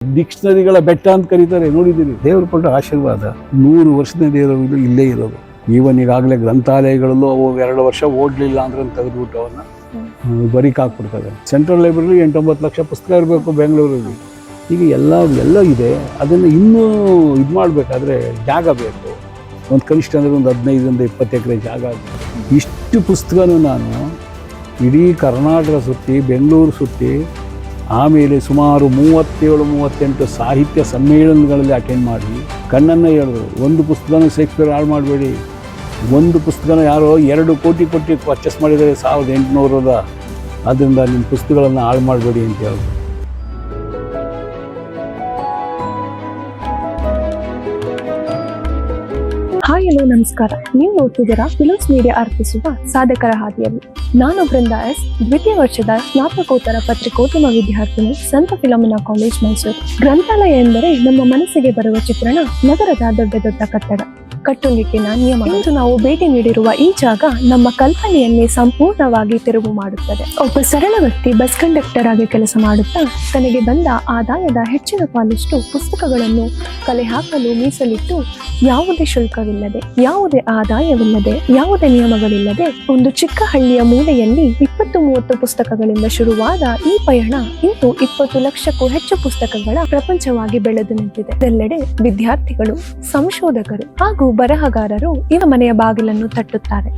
ಡಿಕ್ಷನರಿಗಳ ಬೆಟ್ಟ ಅಂತ ಕರೀತಾರೆ, ನೋಡಿದ್ದೀರಿ. ದೇವರು ಕೊಟ್ಟ ಆಶೀರ್ವಾದ 100 ವರ್ಷದಿಂದ ಇರೋದು ಇಲ್ಲೇ ಇರೋದು. ಈವನ್ ಈಗಾಗಲೇ ಗ್ರಂಥಾಲಯಗಳಲ್ಲೂ ಅವು 2 ವರ್ಷ ಓಡಲಿಲ್ಲ ಅಂದ್ರೆ ತೆಗೆದುಬಿಟ್ಟು ಅವನ್ನ ಬರೀಕ್ ಹಾಕ್ಬಿಡ್ತಾರೆ. ಸೆಂಟ್ರಲ್ ಲೈಬ್ರರಿ 8-9 ಲಕ್ಷ ಪುಸ್ತಕ ಇರಬೇಕು ಬೆಂಗಳೂರಲ್ಲಿ. ಈಗ ಎಲ್ಲ ಇದೆ. ಅದನ್ನು ಇನ್ನೂ ಇದು ಮಾಡಬೇಕಾದ್ರೆ ಜಾಗ ಬೇಕು. ಒಂದು ಕನಿಷ್ಠ ಅಂದರೆ ಒಂದು 15-20 ಎಕರೆ ಜಾಗ. ಇಷ್ಟು ಪುಸ್ತಕನೂ ನಾನು ಇಡೀ ಕರ್ನಾಟಕ ಸುತ್ತಿ, ಬೆಂಗಳೂರು ಸುತ್ತಿ, ಆಮೇಲೆ ಸುಮಾರು 37-38 ಸಾಹಿತ್ಯ ಸಮ್ಮೇಳನಗಳಲ್ಲಿ ಅಟೆಂಡ್ ಮಾಡಿ ಕಣ್ಣನ್ನು ಹೇಳಿದ್ರು, ಒಂದು ಪುಸ್ತಕನ ಶೇಕ್ಸ್ಪಿಯರ್ ಹಾಳು ಮಾಡಬೇಡಿ. ಒಂದು ಪುಸ್ತಕನ ಯಾರೋ 2 ಕೋಟಿ ಕೊಟ್ಟು ಪರ್ಚೇಸ್ ಮಾಡಿದ್ದಾರೆ 1800ರ, ಆದ್ದರಿಂದ ನಿಮ್ಮ ಪುಸ್ತಕಗಳನ್ನು ಹಾಳು ಮಾಡಬೇಡಿ ಅಂತ ಹೇಳಿದ್ರು. ಹಾಯ್, ಹಲೋ, ನಮಸ್ಕಾರ. ನೀವು ನೋಡ್ತಿದ್ದೀರಾ ಫಿಲೋಸ್ ಮೀಡಿಯಾ ಅರ್ಪಿಸುವ ಸಾಧಕರ ಹಾದಿಯಲ್ಲಿ. ನಾನು ಬೃಂದಾ ಎಸ್, ದ್ವಿತೀಯ ವರ್ಷದ ಸ್ನಾತಕೋತ್ತರ ಪತ್ರಿಕೋದ್ಯಮ ವಿದ್ಯಾರ್ಥಿನಿ, ಸಂತ ಫಿಲೋಮಿನಾ ಕಾಲೇಜ್, ಮೈಸೂರು. ಗ್ರಂಥಾಲಯ ಎಂದರೆ ನಮ್ಮ ಮನಸ್ಸಿಗೆ ಬರುವ ಚಿತ್ರಣ ನಗರದ ದೊಡ್ಡ ದೊಡ್ಡ ಕಟ್ಟಡ, ಕಟ್ಟುನಿಟ್ಟಿನ ನಿಯಮ. ಇಂದು ನಾವು ಭೇಟಿ ನೀಡಿರುವ ಈ ಜಾಗ ನಮ್ಮ ಕಲ್ಪನೆಯನ್ನೇ ಸಂಪೂರ್ಣವಾಗಿ ತಿರುವು ಮಾಡುತ್ತದೆ. ಒಬ್ಬ ಸರಳ ವ್ಯಕ್ತಿ ಬಸ್ ಕಂಡಕ್ಟರ್ ಆಗಿ ಕೆಲಸ ಮಾಡುತ್ತಾ ತನಗೆ ಬಂದ ಆದಾಯದ ಹೆಚ್ಚಿನ ಪಾಲಷ್ಟು ಪುಸ್ತಕಗಳನ್ನು ಕಲೆ ಹಾಕಲು ಮೀಸಲಿಟ್ಟು, ಯಾವುದೇ ಶುಲ್ಕವಿಲ್ಲದೆ, ಯಾವುದೇ ಆದಾಯವಿಲ್ಲದೆ, ಯಾವುದೇ ನಿಯಮಗಳಿಲ್ಲದೆ ಒಂದು ಚಿಕ್ಕ ಹಳ್ಳಿಯ ಮೂಲೆಯಲ್ಲಿ 20-30 ಪುಸ್ತಕಗಳಿಂದ ಶುರುವಾದ ಈ ಪಯಣ ಇಂದು 20 ಲಕ್ಷಕ್ಕೂ ಹೆಚ್ಚು ಪುಸ್ತಕಗಳ ಪ್ರಪಂಚವಾಗಿ ಬೆಳೆದು ನಿಂತಿದೆ. ಇದೆಲ್ಲೆಡೆ ವಿದ್ಯಾರ್ಥಿಗಳು, ಸಂಶೋಧಕರು ಹಾಗೂ ಬರಹಗಾರರು ಇವ ಮನೆಯ ಬಾಗಿಲನ್ನು ತಟ್ಟುತ್ತಾರೆ.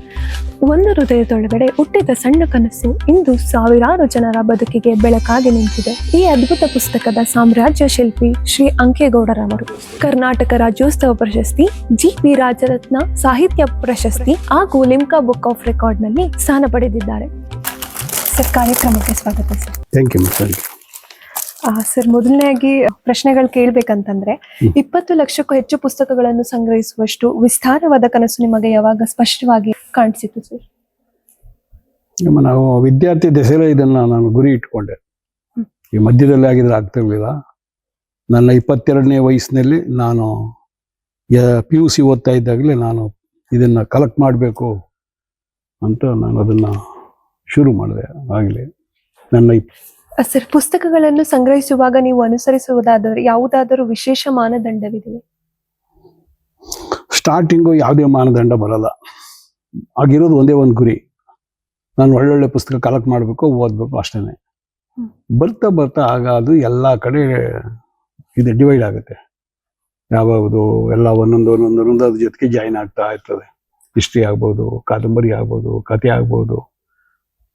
ಒಂದು ಹೃದಯದೊಳಗಡೆ ಹುಟ್ಟಿದ ಸಣ್ಣ ಕನಸು ಇಂದು ಸಾವಿರಾರು ಜನರ ಬದುಕಿಗೆ ಬೆಳಕಾಗಿ ನಿಂತಿದೆ. ಈ ಅದ್ಭುತ ಪುಸ್ತಕದ ಸಾಮ್ರಾಜ್ಯ ಶಿಲ್ಪಿ ಶ್ರೀ ಅಂಕೇಗೌಡರವರು ಕರ್ನಾಟಕ ರಾಜ್ಯೋತ್ಸವ ಪ್ರಶಸ್ತಿ, ಜಿ.ಪಿ. ರಾಜರತ್ನ ಸಾಹಿತ್ಯ ಪ್ರಶಸ್ತಿ ಹಾಗೂ ಲಿಮ್ಕಾ ಬುಕ್ ಆಫ್ ರೆಕಾರ್ಡ್ ನಲ್ಲಿ ಸ್ಥಾನ ಪಡೆದಿದ್ದಾರೆ. ಸರ್, ಕಾರ್ಯಕ್ರಮಕ್ಕೆ ಸ್ವಾಗತ ಸರ್. Thank you. ಸರ್, ಮೊದಲನೇಯಾಗಿ ಪ್ರಶ್ನೆಗಳು ಕೇಳಬೇಕಂತಂದ್ರೆ, 20 ಲಕ್ಷಕ್ಕೂ ಹೆಚ್ಚು ಪುಸ್ತಕಗಳನ್ನು ಸಂಗ್ರಹಿಸುವಷ್ಟು ವಿಸ್ತಾರವಾದ ಕನಸು ನಿಮಗೆ ಯಾವಾಗ ಸ್ಪಷ್ಟವಾಗಿ ಕಾಣಿಸಿತು ಸರ್? ನಾವು ವಿದ್ಯಾರ್ಥಿ ದೆಸೆಯಲ್ಲೇ ಇದನ್ನ ನಾನು ಗುರಿ ಇಟ್ಕೊಂಡೆ. ಈ ಮಧ್ಯದಲ್ಲಿ ಆಗಿದ್ರೆ ಆಗ್ತಿರ್ಲಿಲ್ಲ. ನನ್ನ 22ನೇ ವಯಸ್ಸಿನಲ್ಲಿ ನಾನು PUC ಓದ್ತಾ ಇದ್ದಾಗಲೇ ನಾನು ಇದನ್ನ ಕಲೆಕ್ಟ್ ಮಾಡಬೇಕು ಅಂತ ನಾನು ಅದನ್ನ ಶುರು ಮಾಡಿದೆ. ಆಗಲೇ ನನ್ನ ಸರ್, ಪುಸ್ತಕಗಳನ್ನು ಸಂಗ್ರಹಿಸುವಾಗ ನೀವು ಅನುಸರಿಸುವುದಾದರೆ ಯಾವುದಾದರೂ ವಿಶೇಷ ಮಾನದಂಡವಿದೆಯೇ? ಸ್ಟಾರ್ಟಿಂಗು ಯಾವುದೇ ಮಾನದಂಡ ಬರಲ್ಲ. ಆಗಿರೋದು ಒಂದೇ ಒಂದು ಗುರಿ, ನಾನು ಒಳ್ಳೊಳ್ಳೆ ಪುಸ್ತಕ ಕಲೆಕ್ಟ್ ಮಾಡಬೇಕು, ಓದಬೇಕು, ಅಷ್ಟೇ. ಬರ್ತಾ ಬರ್ತಾ ಆಗ ಅದು ಎಲ್ಲ ಕಡೆ ಇದು ಡಿವೈಡ್ ಆಗುತ್ತೆ. ಯಾವುದು ಎಲ್ಲ ಒಂದೊಂದು ಅದ್ರ ಜೊತೆಗೆ ಜಾಯಿನ್ ಆಗ್ತಾ ಇರ್ತದೆ. ಹಿಸ್ಟ್ರಿ ಆಗ್ಬೋದು, ಕಾದಂಬರಿ ಆಗ್ಬೋದು, ಕಥೆ ಆಗ್ಬೋದು,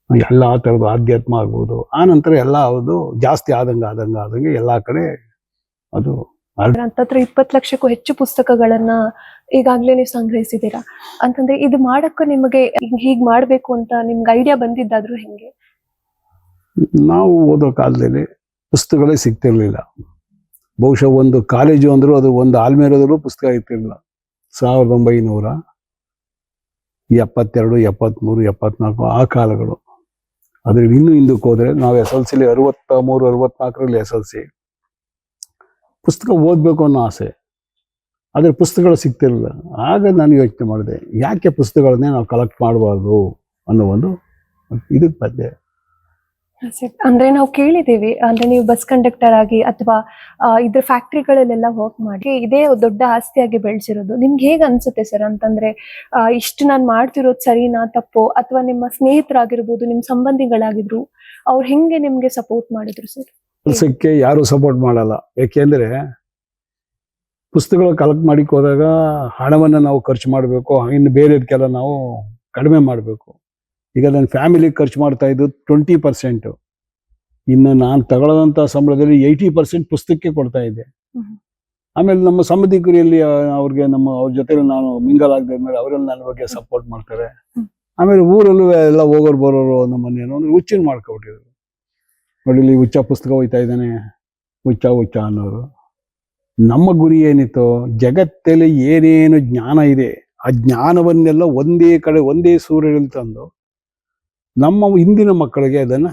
ಎಲ್ಲ ಥರದ್ದು ಆಧ್ಯಾತ್ಮ ಆಗ್ಬೋದು. ಆ ನಂತರ ಎಲ್ಲ ಅದು ಜಾಸ್ತಿ ಆದಂಗೆ ಎಲ್ಲ ಕಡೆ ಅದು. ಅಂತಂದ್ರೆ 20 ಲಕ್ಷಕ್ಕೂ ಹೆಚ್ಚು ಪುಸ್ತಕಗಳನ್ನ ಈಗಾಗ್ಲೇ ನೀವು ಸಂಗ್ರಹಿಸಿದ್ದೀರಾ ಅಂತಂದ್ರೆ, ಇದು ಮಾಡಕ್ಕೆ ನಿಮಗೆ ಹೀಗ್ ಮಾಡ್ಬೇಕು ಅಂತ ನಿಮ್ಗೆ ಐಡಿಯಾ ಬಂದಿದ್ದಾದ್ರೂ ಹೆಂಗೆ? ನಾವು ಓದೋ ಕಾಲದಲ್ಲಿ ಪುಸ್ತಕಗಳೇ ಸಿಗ್ತಿರ್ಲಿಲ್ಲ. ಬಹುಶಃ ಒಂದು ಕಾಲೇಜು ಅಂದ್ರೂ ಅದು ಒಂದು ಆಲ್ಮೇರದಲ್ಲೂ ಪುಸ್ತಕ ಇರ್ತಿರ್ಲಿಲ್ಲ. 1972, 73, 74 ಆ ಕಾಲಗಳು. ಅದ್ರಲ್ಲಿ ಇನ್ನೂ ಹಿಂದಕ್ಕೆ ಹೋದ್ರೆ ನಾವು SLC 63-64ರಲ್ಲಿ SLC ಪುಸ್ತಕ ಓದಬೇಕು ಅನ್ನೋ ಆಸೆ, ಆದರೆ ಪುಸ್ತಕಗಳು ಸಿಗ್ತಿರಲಿಲ್ಲ. ಆಗ ನಾನು ಯೋಚನೆ ಮಾಡಿದೆ, ಯಾಕೆ ಪುಸ್ತಕಗಳನ್ನೇ ನಾವು ಕಲೆಕ್ಟ್ ಮಾಡಬಾರ್ದು ಅನ್ನೋ ಒಂದು ಇದಕ್ಕೆ ಬಂದೆ. ಅಂದ್ರೆ ನಾವು ಕೇಳಿದ್ದೀವಿ, ಅಂದ್ರೆ ನೀವು ಬಸ್ ಕಂಡಕ್ಟರ್ ಆಗಿ ಅಥವಾ ಇದ್ರ ಫ್ಯಾಕ್ಟ್ರಿಗಳಲ್ಲೆಲ್ಲ ವರ್ಕ್ ಮಾಡಿ ಇದೇ ದೊಡ್ಡ ಆಸ್ತಿಯಾಗಿ ಬೆಳೆಸಿರೋದು. ನಿಮ್ಗೆ ಹೇಗೆ ಅನ್ಸುತ್ತೆ ಸರ್? ಅಂತಂದ್ರೆ ಇಷ್ಟು ನಾನು ಮಾಡ್ತಿರೋದು ಸರಿನಾ ತಪ್ಪೋ, ಅಥವಾ ನಿಮ್ಮ ಸ್ನೇಹಿತರಾಗಿರ್ಬೋದು, ನಿಮ್ಮ ಸಂಬಂಧಿಗಳಾಗಿದ್ರು, ಅವ್ರು ಹೆಂಗೆ ನಿಮ್ಗೆ ಸಪೋರ್ಟ್ ಮಾಡಿದ್ರು ಸರ್? ಕೆಲಸಕ್ಕೆ ಯಾರು ಸಪೋರ್ಟ್ ಮಾಡಲ್ಲ. ಯಾಕೆಂದ್ರೆ ಪುಸ್ತಕಗಳು ಕಲೆಕ್ಟ್ ಮಾಡಿಕ್ ಹೋದಾಗ ಹಣವನ್ನು ನಾವು ಖರ್ಚು ಮಾಡಬೇಕು, ಇನ್ನು ಬೇರೆದಕ್ಕೆಲ್ಲ ನಾವು ಕಡಿಮೆ ಮಾಡಬೇಕು. ಈಗ ನನ್ನ ಫ್ಯಾಮಿಲಿಗೆ ಖರ್ಚು ಮಾಡ್ತಾ ಇದ್ದು 20%, ಇನ್ನು ನಾನು ತಗೊಳ್ಳೋದಂಥ ಸಂಬಳದಲ್ಲಿ 80% ಪುಸ್ತಕಕ್ಕೆ ಕೊಡ್ತಾ ಇದ್ದೆ. ಆಮೇಲೆ ನಮ್ಮ ಸಂಬಂಧಿಕರಲ್ಲಿ ಅವ್ರಿಗೆ ಅವ್ರ ಜೊತೆ ನಾನು ಮಿಂಗಲ್ ಆಗದ್ಮೇಲೆ ಅವರೆಲ್ಲ ನನ್ನ ಬಗ್ಗೆ ಸಪೋರ್ಟ್ ಮಾಡ್ತಾರೆ. ಆಮೇಲೆ ಊರಲ್ಲೂ ಎಲ್ಲ ಹೋಗೋರು ಬರೋರು ನಮ್ಮನ್ನೇನೋ ಅಂದ್ರೆ ಹುಚ್ಚಿನ ಮಾಡ್ಕೊಬಿಟ್ಟಿದ್ರು. ನೋಡಿಲಿ, ಹುಚ್ಚ ಪುಸ್ತಕ ಹೋಯ್ತಾ ಇದ್ದಾನೆ, ಹುಚ್ಚ ಅನ್ನೋರು. ನಮ್ಮ ಗುರಿ ಏನಿತ್ತು, ಜಗತ್ತಲ್ಲಿ ಏನೇನು ಜ್ಞಾನ ಇದೆ ಆ ಜ್ಞಾನವನ್ನೆಲ್ಲ ಒಂದೇ ಕಡೆ ಒಂದೇ ಸೂರ್ಯನಲ್ಲಿ ತಂದು ನಮ್ಮ ಇಂದಿನ ಮಕ್ಕಳಿಗೆ ಅದನ್ನು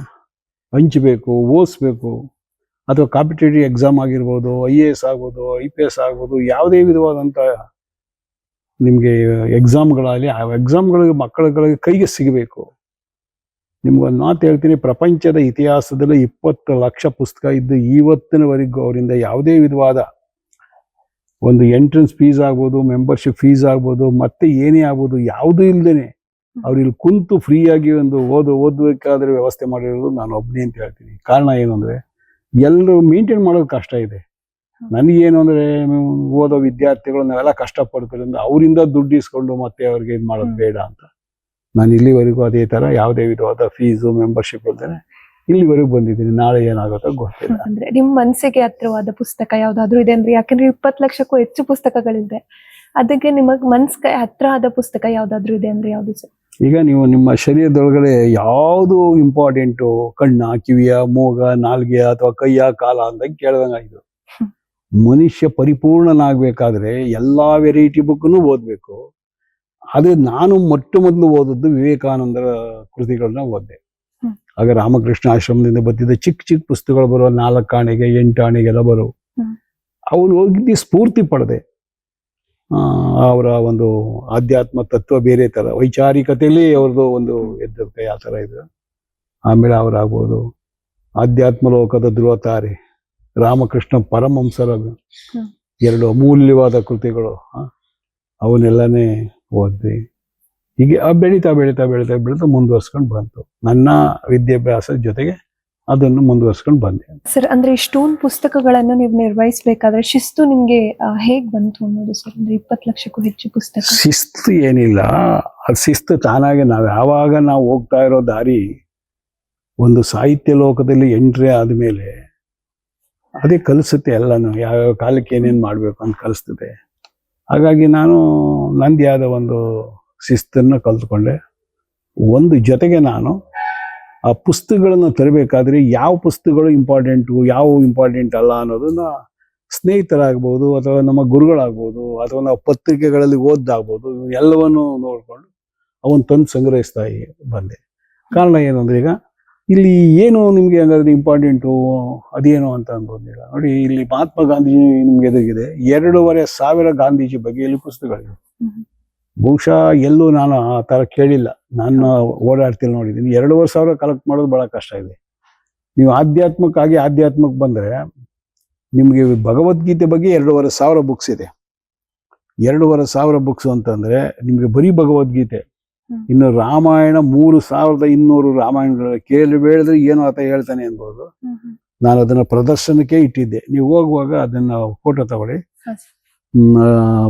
ಹಂಚಬೇಕು, ಓದಿಸ್ಬೇಕು. ಅಥವಾ ಕಾಂಪಿಟೇಟಿವ್ ಎಕ್ಸಾಮ್ ಆಗಿರ್ಬೋದು, IAS ಆಗ್ಬೋದು, IPS ಆಗ್ಬೋದು, ಯಾವುದೇ ವಿಧವಾದಂಥ ನಿಮಗೆ ಎಕ್ಸಾಮ್ಗಳಾಗಲಿ ಆ ಎಕ್ಸಾಮ್ಗಳಿಗೆ ಮಕ್ಕಳುಗಳಿಗೆ ಕೈಗೆ ಸಿಗಬೇಕು. ನಿಮ್ಗೊಂದು ಮಾತು ಹೇಳ್ತೀನಿ, ಪ್ರಪಂಚದ ಇತಿಹಾಸದಲ್ಲಿ 20 ಲಕ್ಷ ಪುಸ್ತಕ ಇದ್ದು ಇವತ್ತಿನವರೆಗೂ ಅವರಿಂದ ಯಾವುದೇ ವಿಧವಾದ ಒಂದು ಎಂಟ್ರೆನ್ಸ್ ಫೀಸ್ ಆಗ್ಬೋದು, ಮೆಂಬರ್ಶಿಪ್ ಫೀಸ್ ಆಗ್ಬೋದು, ಮತ್ತೆ ಏನೇ ಆಗ್ಬೋದು, ಯಾವುದೂ ಇಲ್ಲದೇನೆ ಅವ್ರು ಇಲ್ಲಿ ಕುಂತು ಫ್ರೀಯಾಗಿ ಒಂದು ಓದಬೇಕಾದ್ರೆ ವ್ಯವಸ್ಥೆ ಮಾಡಿರೋದು ನಾನು ಒಬ್ಬನೇ ಅಂತ ಹೇಳ್ತೀನಿ. ಕಾರಣ ಏನು ಅಂದರೆ ಎಲ್ಲರೂ ಮೇಂಟೈನ್ ಮಾಡೋದು ಕಷ್ಟ ಇದೆ. ನನಗೇನು ಅಂದರೆ ಓದೋ ವಿದ್ಯಾರ್ಥಿಗಳು ನಾವೆಲ್ಲ ಕಷ್ಟಪಡ್ತಿರೋದ್ರಿಂದ ಅವರಿಂದ ದುಡ್ಡು ಇಸ್ಕೊಂಡು ಮತ್ತೆ ಅವ್ರಿಗೆ ಇದು ಮಾಡೋದು ಬೇಡ ಅಂತ ನಾನು ಇಲ್ಲಿವರೆಗೂ ಅದೇ ಥರ ಯಾವುದೇ ವಿಧವಾದ ಫೀಸು ಮೆಂಬರ್ಶಿಪ್ ಇಲ್ದೇನೆ ಇಲ್ಲಿವರೆಗೂ ಬಂದಿದ್ದೀನಿ. ನಾಳೆ ಏನಾಗುತ್ತೋ ಗೊತ್ತಿಲ್ಲ. ಅಂದ್ರೆ ನಿಮ್ ಮನಸ್ಸಿಗೆ ಹತ್ರವಾದ ಪುಸ್ತಕ ಯಾವ್ದಾದ್ರು ಇದೆ ಅಂದ್ರೆ, ಯಾಕಂದ್ರೆ 20 ಲಕ್ಷಕ್ಕೂ ಹೆಚ್ಚು ಪುಸ್ತಕಗಳಿದೆ, ಅದಕ್ಕೆ ನಿಮಗ್ ಮನ್ಸ್ಗೆ ಹತ್ರ ಆದ ಪುಸ್ತಕ ಯಾವ್ದಾದ್ರು ಇದೆ ಅಂದ್ರೆ ಯಾವ್ದು ಸರ್? ಈಗ ನೀವು ನಿಮ್ಮ ಶರೀರದೊಳಗಡೆ ಯಾವುದು ಇಂಪಾರ್ಟೆಂಟು, ಕಣ್ಣ, ಕಿವಿಯ, ಮೂಗ, ನಾಲ್ಗೆಯ ಅಥವಾ ಕೈಯ, ಕಾಲ ಅಂತ ಕೇಳ್ದಂಗಾಯ್ತು. ಮನುಷ್ಯ ಪರಿಪೂರ್ಣನಾಗಬೇಕಾದ್ರೆ ಎಲ್ಲಾ ವೆರೈಟಿ ಬುಕ್ನು ಓದಬೇಕು. ಆದ್ರೆ ನಾನು ಮೊದಲು ಓದದ್ದು ವಿವೇಕಾನಂದರ ಕೃತಿಗಳನ್ನ ಓದಿದೆ. ಆಗ ರಾಮಕೃಷ್ಣ ಆಶ್ರಮದಿಂದ ಬಂದಿದ್ದ ಚಿಕ್ಕ ಪುಸ್ತಕಗಳು ಬರೋ 4 ಆಣೆಗೆ 8 ಆಣೆಗೆಲ್ಲ ಬರೋ ಅವನು ಹೋಗಿದ್ದು ಸ್ಫೂರ್ತಿ ಪಡೆದೆ. ಅವರ ಒಂದು ಆಧ್ಯಾತ್ಮ ತತ್ವ ಬೇರೆ ತರ, ವೈಚಾರಿಕತೆಯಲ್ಲಿ ಅವ್ರದ್ದು ಒಂದು ಎದ್ದಿರುತ್ತೆ ಆ ತರ ಇದೆ. ಆಮೇಲೆ ಅವರಾಗ್ಬೋದು ಆಧ್ಯಾತ್ಮ ಲೋಕದ ಧ್ರುವತಾರೆ, ರಾಮಕೃಷ್ಣ ಪರಮಹಂಸರ 2 ಅಮೂಲ್ಯವಾದ ಕೃತಿಗಳು, ಅವನ್ನೆಲ್ಲನೇ ಓದ್ವಿ. ಹೀಗೆ ಬೆಳೀತಾ ಮುಂದುವರ್ಸ್ಕೊಂಡು ಬಂತು. ನನ್ನ ವಿದ್ಯಾಭ್ಯಾಸದ ಜೊತೆಗೆ ಅದನ್ನು ಮುಂದುವರ್ಸ್ಕೊಂಡು ಬಂದೆ. ಸರ್, ಅಂದ್ರೆ ಇಷ್ಟೊಂದು ಪುಸ್ತಕಗಳನ್ನು ನೀವು ನಿರ್ವಹಿಸಬೇಕಾದ್ರೆ ಶಿಸ್ತು ನಿಮ್ಗೆ ಹೇಗ್ ಬಂತು ಅನ್ನೋದು ಸರ್? ಅಂದ್ರೆ 20 ಲಕ್ಷಕ್ಕೂ ಹೆಚ್ಚು ಪುಸ್ತಕ. ಶಿಸ್ತು ಏನಿಲ್ಲ, ಅದು ಶಿಸ್ತು ತಾನಾಗೆ ನಾವು ಹೋಗ್ತಾ ಇರೋ ದಾರಿ ಒಂದು ಸಾಹಿತ್ಯ ಲೋಕದಲ್ಲಿ ಎಂಟ್ರಿ ಆದ್ಮೇಲೆ ಅದೇ ಕಲಿಸುತ್ತೆ ಎಲ್ಲಾನು, ಯಾವ್ಯಾವ ಕಾಲಕ್ಕೆ ಏನೇನು ಮಾಡ್ಬೇಕು ಅಂತ ಕಲಿಸ್ತದೆ. ಹಾಗಾಗಿ ನಾನು ನಂದೇ ಆದ ಒಂದು ಶಿಸ್ತನ್ನು ಕಲ್ತ್ಕೊಂಡೆ. ಒಂದು ಜೊತೆಗೆ ನಾನು ಆ ಪುಸ್ತಕಗಳನ್ನು ತರಬೇಕಾದ್ರೆ ಯಾವ ಪುಸ್ತಕಗಳು ಇಂಪಾರ್ಟೆಂಟು, ಯಾವ ಇಂಪಾರ್ಟೆಂಟ್ ಅಲ್ಲ ಅನ್ನೋದನ್ನ ಸ್ನೇಹಿತರಾಗ್ಬೋದು ಅಥವಾ ನಮ್ಮ ಗುರುಗಳಾಗ್ಬೋದು ಅಥವಾ ನಾವು ಪತ್ರಿಕೆಗಳಲ್ಲಿ ಓದ್ದಾಗ್ಬೋದು, ಎಲ್ಲವನ್ನು ನೋಡಿಕೊಂಡು ಅವನ್ ತಂದು ಸಂಗ್ರಹಿಸ್ತಾ ಬಂದೆ. ಕಾರಣ ಏನು ಅಂದರೆ, ಈಗ ಇಲ್ಲಿ ಏನು ನಿಮಗೆ ಹಂಗಾದ್ರೆ ಇಂಪಾರ್ಟೆಂಟು ಅದೇನು ಅಂತ ಅನ್ಬೋದಿಲ್ಲ. ನೋಡಿ, ಇಲ್ಲಿ ಮಹಾತ್ಮ ಗಾಂಧೀಜಿ ನಿಮ್ಗೆ ಎದುರಿಗಿದೆ, 2,500 ಗಾಂಧೀಜಿ ಬಗ್ಗೆ ಇಲ್ಲಿ ಪುಸ್ತಕಗಳಿವೆ. ಬಹುಶಃ ಎಲ್ಲೂ ನಾನು ಆ ಥರ ಕೇಳಿಲ್ಲ. ನಾನು ಓಡಾಡ್ತಿಲ್ಲ, ನೋಡಿದ್ದೀನಿ. 2,500 ಕಲೆಕ್ಟ್ ಮಾಡೋದು ಬಹಳ ಕಷ್ಟ ಇದೆ. ನೀವು ಆಧ್ಯಾತ್ಮಕ್ಕೆ ಬಂದರೆ ನಿಮಗೆ ಭಗವದ್ಗೀತೆ ಬಗ್ಗೆ 2,500 ಬುಕ್ಸ್ ಇದೆ. 2,500 ಬುಕ್ಸ್ ಅಂತಂದ್ರೆ ನಿಮ್ಗೆ ಬರೀ ಭಗವದ್ಗೀತೆ. ಇನ್ನು ರಾಮಾಯಣ 3,200 ರಾಮಾಯಣಗಳು ಕೇಳಿದ್ರೆ ಏನೋ ಆತ ಹೇಳ್ತಾನೆ ಅನ್ಬೋದು. ನಾನು ಅದನ್ನ ಪ್ರದರ್ಶನಕ್ಕೆ ಇಟ್ಟಿದ್ದೆ. ನೀವು ಹೋಗುವಾಗ ಅದನ್ನ ಫೋಟೋ ತಗೊಳ್ಳಿ.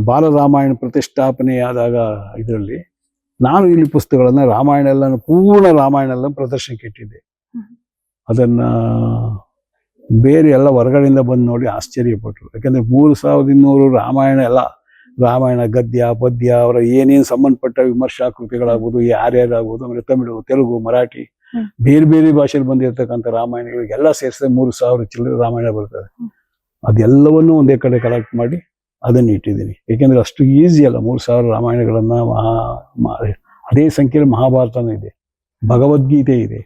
ಬಾಲರಾಮಾಯಣ ಪ್ರತಿಷ್ಠಾಪನೆ ಆದಾಗ ಇದರಲ್ಲಿ ನಾನು ಇಲ್ಲಿ ಪುಸ್ತಕಗಳನ್ನ ರಾಮಾಯಣ ಎಲ್ಲ ಪೂರ್ಣ ರಾಮಾಯಣ ಎಲ್ಲ ಪ್ರದರ್ಶನಕ್ಕೆ ಇಟ್ಟಿದ್ದೆ. ಅದನ್ನ ಬೇರೆ ಎಲ್ಲ ಹೊರಗಡೆಯಿಂದ ಬಂದು ನೋಡಿ ಆಶ್ಚರ್ಯಪಟ್ಟರು. ಯಾಕಂದ್ರೆ 3,200 ರಾಮಾಯಣ ಎಲ್ಲ, ರಾಮಾಯಣ ಗದ್ಯ ಪದ್ಯ ಅವರ ಏನೇನು ಸಂಬಂಧಪಟ್ಟ ವಿಮರ್ಶಾ ಕೃತಿಗಳಾಗ್ಬೋದು, ಯಾರ್ಯಾರಾಗ್ಬೋದು, ಆಮೇಲೆ ತಮಿಳು, ತೆಲುಗು, ಮರಾಠಿ, ಬೇರೆ ಬೇರೆ ಭಾಷೆಯಲ್ಲಿ ಬಂದಿರತಕ್ಕಂಥ ರಾಮಾಯಣಗಳಿಗೆಲ್ಲ ಸೇರಿಸಿದ್ರೆ 3,000 ಚಿಲ್ಲರೆ ರಾಮಾಯಣ ಬರ್ತದೆ. ಅದೆಲ್ಲವನ್ನೂ ಒಂದೇ ಕಡೆ ಕಲೆಕ್ಟ್ ಮಾಡಿ ಅದನ್ನು ಇಟ್ಟಿದ್ದೀನಿ. ಏಕೆಂದ್ರೆ ಅಷ್ಟು ಈಸಿ ಅಲ್ಲ 3,000 ರಾಮಾಯಣಗಳನ್ನ. ಅದೇ ಸಂಖ್ಯೆಯಲ್ಲಿ ಮಹಾಭಾರತನೂ ಇದೆ, ಭಗವದ್ಗೀತೆ ಇದೆ.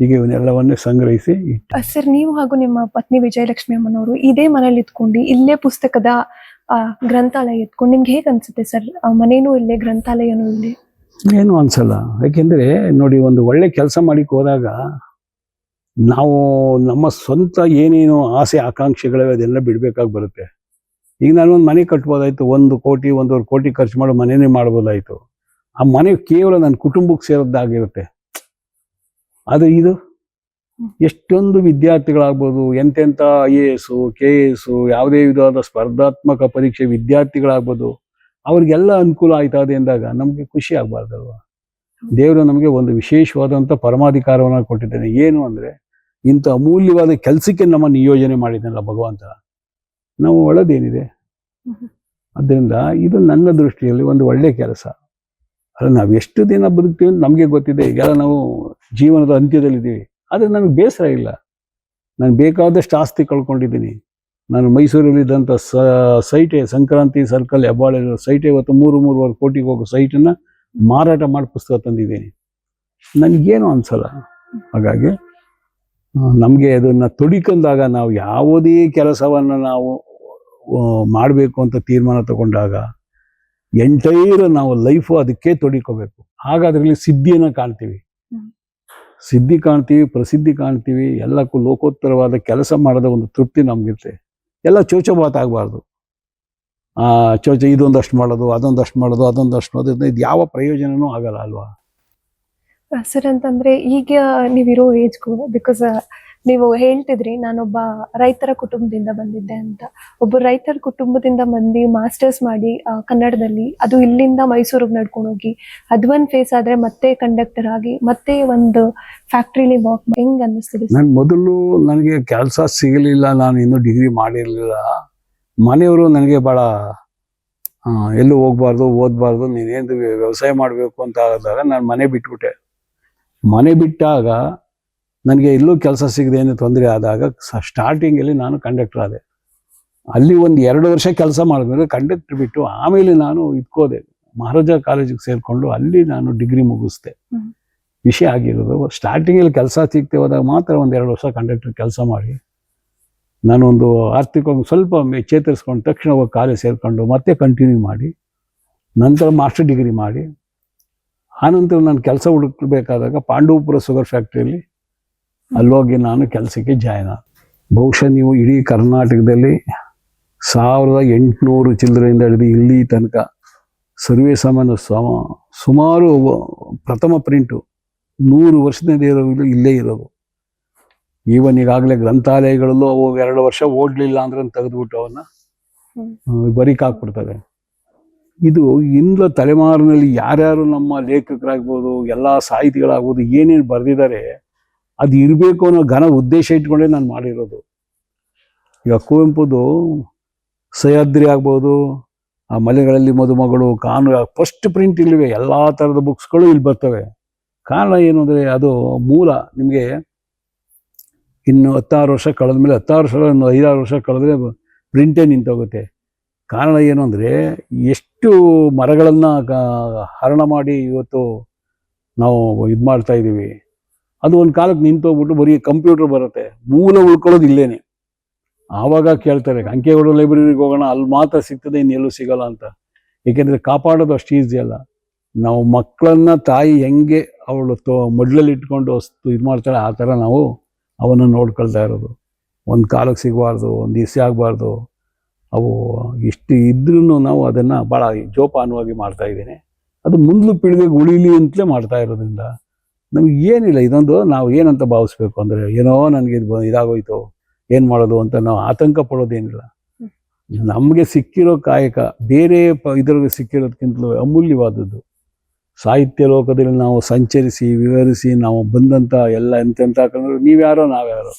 ಹೀಗೆ ಇವನ್ನೆಲ್ಲವನ್ನೇ ಸಂಗ್ರಹಿಸಿ ಇಟ್ಟು. ಸರ್, ನೀವು ಹಾಗೂ ನಿಮ್ಮ ಪತ್ನಿ ವಿಜಯಲಕ್ಷ್ಮಿ ಅಮ್ಮನವರು ಇದೇ ಮನೇಲಿ ಇದ್ಕೊಂಡು ಇಲ್ಲೇ ಪುಸ್ತಕದ ಗ್ರಂಥಾಲಯ ಇಟ್ಕೊಂಡು ನಿಮ್ಗೆ ಹೇಗೆ ಅನ್ಸುತ್ತೆ ಸರ್? ಮನೇನೂ ಇಲ್ಲೇ, ಗ್ರಂಥಾಲಯನೂ ಇಲ್ಲೇ? ಏನು ಅನ್ಸಲ್ಲ. ಯಾಕೆಂದ್ರೆ ನೋಡಿ, ಒಂದು ಒಳ್ಳೆ ಕೆಲಸ ಮಾಡಿಕ್ ಹೋದಾಗ ನಾವು ನಮ್ಮ ಸ್ವಂತ ಏನೇನು ಆಸೆ ಆಕಾಂಕ್ಷೆಗಳಿವೆ ಅದೆಲ್ಲ ಬಿಡ್ಬೇಕಾಗಿ ಬರುತ್ತೆ. ಈಗ ನಾನು ಒಂದು ಮನೆ ಕಟ್ಬೋದಾಯ್ತು, 1 ಕೋಟಿ 1.5 ಕೋಟಿ ಖರ್ಚು ಮಾಡೋ ಮನೆನೇ ಮಾಡ್ಬೋದಾಯ್ತು. ಆ ಮನೆ ಕೇವಲ ನನ್ನ ಕುಟುಂಬಕ್ಕೆ ಸೇರೋದಾಗಿರುತ್ತೆ. ಅದು ಇದು ಎಷ್ಟೊಂದು ವಿದ್ಯಾರ್ಥಿಗಳಾಗ್ಬೋದು, ಎಂತೆಂಥ IAS, KS, ಯಾವುದೇ ವಿಧವಾದ ಸ್ಪರ್ಧಾತ್ಮಕ ಪರೀಕ್ಷೆ ವಿದ್ಯಾರ್ಥಿಗಳಾಗ್ಬೋದು, ಅವ್ರಿಗೆಲ್ಲ ಅನುಕೂಲ ಆಯ್ತದೆ ಅಂದಾಗ ನಮಗೆ ಖುಷಿ ಆಗ್ಬಾರ್ದಲ್ವ? ದೇವರು ನಮಗೆ ಒಂದು ವಿಶೇಷವಾದಂಥ ಪರಮಾಧಿಕಾರವನ್ನು ಕೊಟ್ಟಿದ್ದಾನೆ. ಏನು ಅಂದರೆ, ಇಂಥ ಅಮೂಲ್ಯವಾದ ಕೆಲಸಕ್ಕೆ ನಮ್ಮ ನಿಯೋಜನೆ ಮಾಡಿದ್ದಾನಲ್ಲ ಭಗವಂತ. ನಾವು ಒಳ್ಳೆದೇನಿದೆ. ಅದರಿಂದ ಇದು ನನ್ನ ದೃಷ್ಟಿಯಲ್ಲಿ ಒಂದು ಒಳ್ಳೆ ಕೆಲಸ. ಅಲ್ಲ, ನಾವು ಎಷ್ಟು ದಿನ ಬದುಕ್ತೀವಿ ಅಂತ ನಮಗೆ ಗೊತ್ತಿದೆ. ಈಗೆಲ್ಲ ನಾವು ಜೀವನದ ಅಂತ್ಯದಲ್ಲಿದ್ದೀವಿ. ಆದರೆ ನನಗೆ ಬೇಸರ ಇಲ್ಲ. ನಾನು ಬೇಕಾದಷ್ಟು ಆಸ್ತಿ ಕಳ್ಕೊಂಡಿದ್ದೀನಿ. ನಾನು ಮೈಸೂರಲ್ಲಿದ್ದಂಥ ಸೈಟೇ, ಸಂಕ್ರಾಂತಿ ಸರ್ಕಲ್ ಹೆಬ್ಬಾಳಿರೋ ಸೈಟೇ ಇವತ್ತು 3.5 ಕೋಟಿಗೆ ಹೋಗೋ ಸೈಟನ್ನು ಮಾರಾಟ ಮಾಡಿ ಪುಸ್ತಕ ತಂದಿದ್ದೀನಿ. ನನಗೇನು ಅನ್ಸಲ್ಲ. ಹಾಗಾಗಿ ನಮಗೆ ಅದನ್ನು ತೊಡಿಕೊಂಡಾಗ, ನಾವು ಯಾವುದೇ ಕೆಲಸವನ್ನು ನಾವು ಮಾಡಬೇಕು ಅಂತ ತೀರ್ಮಾನ ತಗೊಂಡಾಗ ಎಂಟೈರ್ ನಾವು ಲೈಫು ಅದಕ್ಕೆ ತೊಡಿಕೋಬೇಕು. ಆಗ ಅದರಲ್ಲಿ ಸಿದ್ಧಿಯನ್ನು ಕಾಣ್ತೀವಿ. ಸಿದ್ಧಿ ಕಾಣ್ತೀವಿ, ಪ್ರಸಿದ್ಧಿ ಕಾಣ್ತೀವಿ, ಎಲ್ಲಕ್ಕೂ ಲೋಕೋತ್ತರವಾದ ಕೆಲಸ ಮಾಡದ ಒಂದು ತೃಪ್ತಿ ನಮಗಿರುತ್ತೆ. ಎಲ್ಲ ಚೋಚೋಬಾತ್ ಆಗಬಾರ್ದು. ಇದೊಂದಷ್ಟು ಮಾಡೋದು, ಅದೊಂದಷ್ಟು ಮಾಡೋದು, ಇದು ಯಾವ ಪ್ರಯೋಜನವೂ ಆಗಲ್ಲ ಅಲ್ವಾ. ಸರ್, ಅಂತಂದ್ರೆ ಈಗ ನೀವಿರೋ ಏಜ್ಗೂ, ಬಿಕಾಸ್ ನೀವು ಹೇಳ್ತಿದ್ರಿ ನಾನೊಬ್ಬ ರೈತರ ಕುಟುಂಬದಿಂದ ಬಂದಿದ್ದೆ ಅಂತ. ಒಬ್ಬ ರೈತರ ಕುಟುಂಬದಿಂದ ಬಂದು ಮಾಸ್ಟರ್ಸ್ ಮಾಡಿ ಕನ್ನಡದಲ್ಲಿ, ಅದು ಇಲ್ಲಿಂದ ಮೈಸೂರಿಗೆ ನಡ್ಕೊಂಡು ಹೋಗಿ ಅದು ಒಂದು ಫೇಸ್ ಆದ್ರೆ ಮತ್ತೆ ಕಂಡಕ್ಟರ್ ಆಗಿ ಮತ್ತೆ ಒಂದು ಫ್ಯಾಕ್ಟ್ರಿಲಿ ವರ್ಕ್ ಹೆಂಗ್ ಅನ್ನಿಸ್ತಿದೆ? ನಾನು ಮೊದಲು ನನಗೆ ಕೆಲಸ ಸಿಗಲಿಲ್ಲ, ನಾನು ಇನ್ನೂ ಡಿಗ್ರಿ ಮಾಡಿರಲಿಲ್ಲ. ಮನೆಯವರು ನನಗೆ ಭಾಳ ಎಲ್ಲೂ ಹೋಗ್ಬಾರ್ದು, ಓದಬಾರ್ದು, ನೀನೇನು ವ್ಯವಸಾಯ ಮಾಡಬೇಕು ಅಂತ ಆದಾಗ ನಾನು ಮನೆ ಬಿಟ್ಬಿಟ್ಟೆ. ಮನೆ ಬಿಟ್ಟಾಗ ನನಗೆ ಎಲ್ಲೂ ಕೆಲಸ ಸಿಗದೆ ಏನು ತೊಂದರೆ ಆದಾಗ ಸ್ಟಾರ್ಟಿಂಗಲ್ಲಿ ನಾನು ಕಂಡಕ್ಟರ್ ಆದೆ. ಅಲ್ಲಿ ಒಂದು 2 ವರ್ಷ ಕೆಲಸ ಮಾಡಿದ್ಮೇಲೆ ಕಂಡಕ್ಟರ್ ಬಿಟ್ಟು ಆಮೇಲೆ ನಾನು ಇದ್ಕೋದೆ, ಮಹಾರಾಜ ಕಾಲೇಜಿಗೆ ಸೇರಿಕೊಂಡು ಅಲ್ಲಿ ನಾನು ಡಿಗ್ರಿ ಮುಗಿಸ್ದೆ. ವಿಷಯ ಆಗಿರೋದು ಸ್ಟಾರ್ಟಿಂಗಲ್ಲಿ ಕೆಲಸ ಸಿಗ್ತೇ ಹೋದಾಗ ಮಾತ್ರ ಒಂದು 2 ವರ್ಷ ಕಂಡಕ್ಟರ್ ಕೆಲಸ ಮಾಡಿ ನಾನೊಂದು ಆರ್ಥಿಕವಾಗಿ ಸ್ವಲ್ಪ ಚೇತರಿಸ್ಕೊಂಡು ತಕ್ಷಣ ಹೋಗಿ ಕಾಲೇಜ್ ಸೇರಿಕೊಂಡು ಮತ್ತೆ ಕಂಟಿನ್ಯೂ ಮಾಡಿ ನಂತರ ಮಾಸ್ಟರ್ ಡಿಗ್ರಿ ಮಾಡಿ ಆನಂತರ ನಾನು ಕೆಲಸ ಹುಡುಕಬೇಕಾದಾಗ ಪಾಂಡವಪುರ ಶುಗರ್ ಫ್ಯಾಕ್ಟ್ರಿಯಲ್ಲಿ ಅಲ್ಲೋಗಿ ನಾನು ಕೆಲಸಕ್ಕೆ ಜಾಯ್ನ್ ಆದೆ. ಬಹುಶಃ ನೀವು ಇಡೀ ಕರ್ನಾಟಕದಲ್ಲಿ 1800 ಚಿಲ್ಲರೆಯಿಂದ ಹಿಡಿದು ಇಲ್ಲಿ ತನಕ ಸರ್ವೇ ಸಾಮಾನ್ಯ ಸುಮಾರು ಪ್ರಥಮ ಪ್ರಿಂಟು 100 ವರ್ಷದಿಂದ ಇರೋದು ಇಲ್ಲೇ ಇರೋದು. ಈವನ್ ಈಗಾಗಲೇ ಗ್ರಂಥಾಲಯಗಳಲ್ಲೂ ಅವು 2 ವರ್ಷ ಓಡಲಿಲ್ಲ ಅಂದ್ರೆ ತೆಗೆದುಬಿಟ್ಟು ಅವನ್ನ ಬರೀಕಾಕ್ಬಿಡ್ತಾರೆ. ಇದು ಇಂದ ತಲೆಮಾರಿನಲ್ಲಿ ಯಾರ್ಯಾರು ನಮ್ಮ ಲೇಖಕರಾಗ್ಬೋದು, ಎಲ್ಲ ಸಾಹಿತಿಗಳಾಗ್ಬೋದು, ಏನೇನು ಬರೆದಿದ್ದಾರೆ ಅದು ಇರಬೇಕು ಅನ್ನೋ ಘನ ಉದ್ದೇಶ ಇಟ್ಕೊಂಡೇ ನಾನು ಮಾಡಿರೋದು. ಈಗ ಕುವೆಂಪುದು ಸಹ್ಯಾದ್ರಿ ಆಗ್ಬೋದು, ಆ ಮಲೆಗಳಲ್ಲಿ ಮದುಮಗಳು, ಕಾನು ಫಸ್ಟ್ ಪ್ರಿಂಟ್ ಇಲ್ಲಿವೆ. ಎಲ್ಲ ಥರದ ಬುಕ್ಸ್ಗಳು ಇಲ್ಲಿ ಬರ್ತವೆ. ಕಾರಣ ಏನು ಅಂದರೆ ಅದು ಮೂಲ ನಿಮಗೆ ಇನ್ನು 16 ವರ್ಷ ಕಳೆದ್ಮೇಲೆ 16 ವರ್ಷ 5-6 ವರ್ಷ ಕಳೆದ್ರೆ ಪ್ರಿಂಟೇ ನಿಂತೋಗುತ್ತೆ. ಕಾರಣ ಏನು ಅಂದರೆ ಎಷ್ಟು ಮರಗಳನ್ನು ಹರಣ ಮಾಡಿ ಇವತ್ತು ನಾವು ಇದು ಮಾಡ್ತಾ ಇದ್ದೀವಿ. ಅದು ಒಂದು ಕಾಲಕ್ಕೆ ನಿಂತೋಗ್ಬಿಟ್ಟು ಬರೀ ಕಂಪ್ಯೂಟರ್ ಬರುತ್ತೆ, ಮೂಲ ಉಳ್ಕೊಳ್ಳೋದು ಇಲ್ಲೇನೆ. ಆವಾಗ ಕೇಳ್ತಾರೆ ಅಂಕೇಗೌಡ ಲೈಬ್ರರಿಗೆ ಹೋಗೋಣ, ಅಲ್ಲಿ ಮಾತ್ರ ಸಿಗ್ತದೆ, ಇನ್ನೆಲ್ಲೂ ಸಿಗಲ್ಲ ಅಂತ. ಏಕೆಂದರೆ ಕಾಪಾಡೋದು ಅಷ್ಟು ಈಸಿ ಅಲ್ಲ. ನಾವು ಮಕ್ಕಳನ್ನ ತಾಯಿ ಹೆಂಗೆ ಅವಳು ಮೊಡ್ಲಲ್ಲಿ ಇಟ್ಕೊಂಡು ಇದು ಮಾಡ್ತಾಳೆ ಆ ಥರ ನಾವು ಅವನ್ನು ನೋಡ್ಕೊಳ್ತಾ ಇರೋದು. ಒಂದು ಕಾಲಕ್ಕೆ ಸಿಗಬಾರ್ದು, ಒಂದು ದಿವಸ ಆಗಬಾರ್ದು. ಅವು ಇಷ್ಟು ಇದ್ರೂ ನಾವು ಅದನ್ನು ಭಾಳ ಜೋಪಾನವಾಗಿ ಮಾಡ್ತಾ ಇದ್ದೀನಿ. ಅದು ಮುಂದೆ ಪೀಳಿಗೆಗೆ ಉಳಿಲಿ ಅಂತಲೇ ಮಾಡ್ತಾ ಇರೋದ್ರಿಂದ ನಮಗೆ ಏನಿಲ್ಲ. ಇದೊಂದು ನಾವು ಏನಂತ ಭಾವಿಸ್ಬೇಕು ಅಂದರೆ, ಏನೋ ನನಗೆ ಇದಾಗೋಯ್ತು ಏನು ಮಾಡೋದು ಅಂತ ನಾವು ಆತಂಕ ಪಡೋದೇನಿಲ್ಲ. ನಮಗೆ ಸಿಕ್ಕಿರೋ ಕಾಯಕ ಬೇರೆ ಇದ್ರಿಗೆ ಸಿಕ್ಕಿರೋದಕ್ಕಿಂತಲೂ ಅಮೂಲ್ಯವಾದದ್ದು. ಸಾಹಿತ್ಯ ಲೋಕದಲ್ಲಿ ನಾವು ಸಂಚರಿಸಿ ವಿವರಿಸಿ ನಾವು ಬಂದಂಥ ಎಲ್ಲ ಎಂತೆಂಥ ಕಂಡ್ರೆ ನೀವ್ಯಾರೋ ನಾವ್ಯಾರೋ.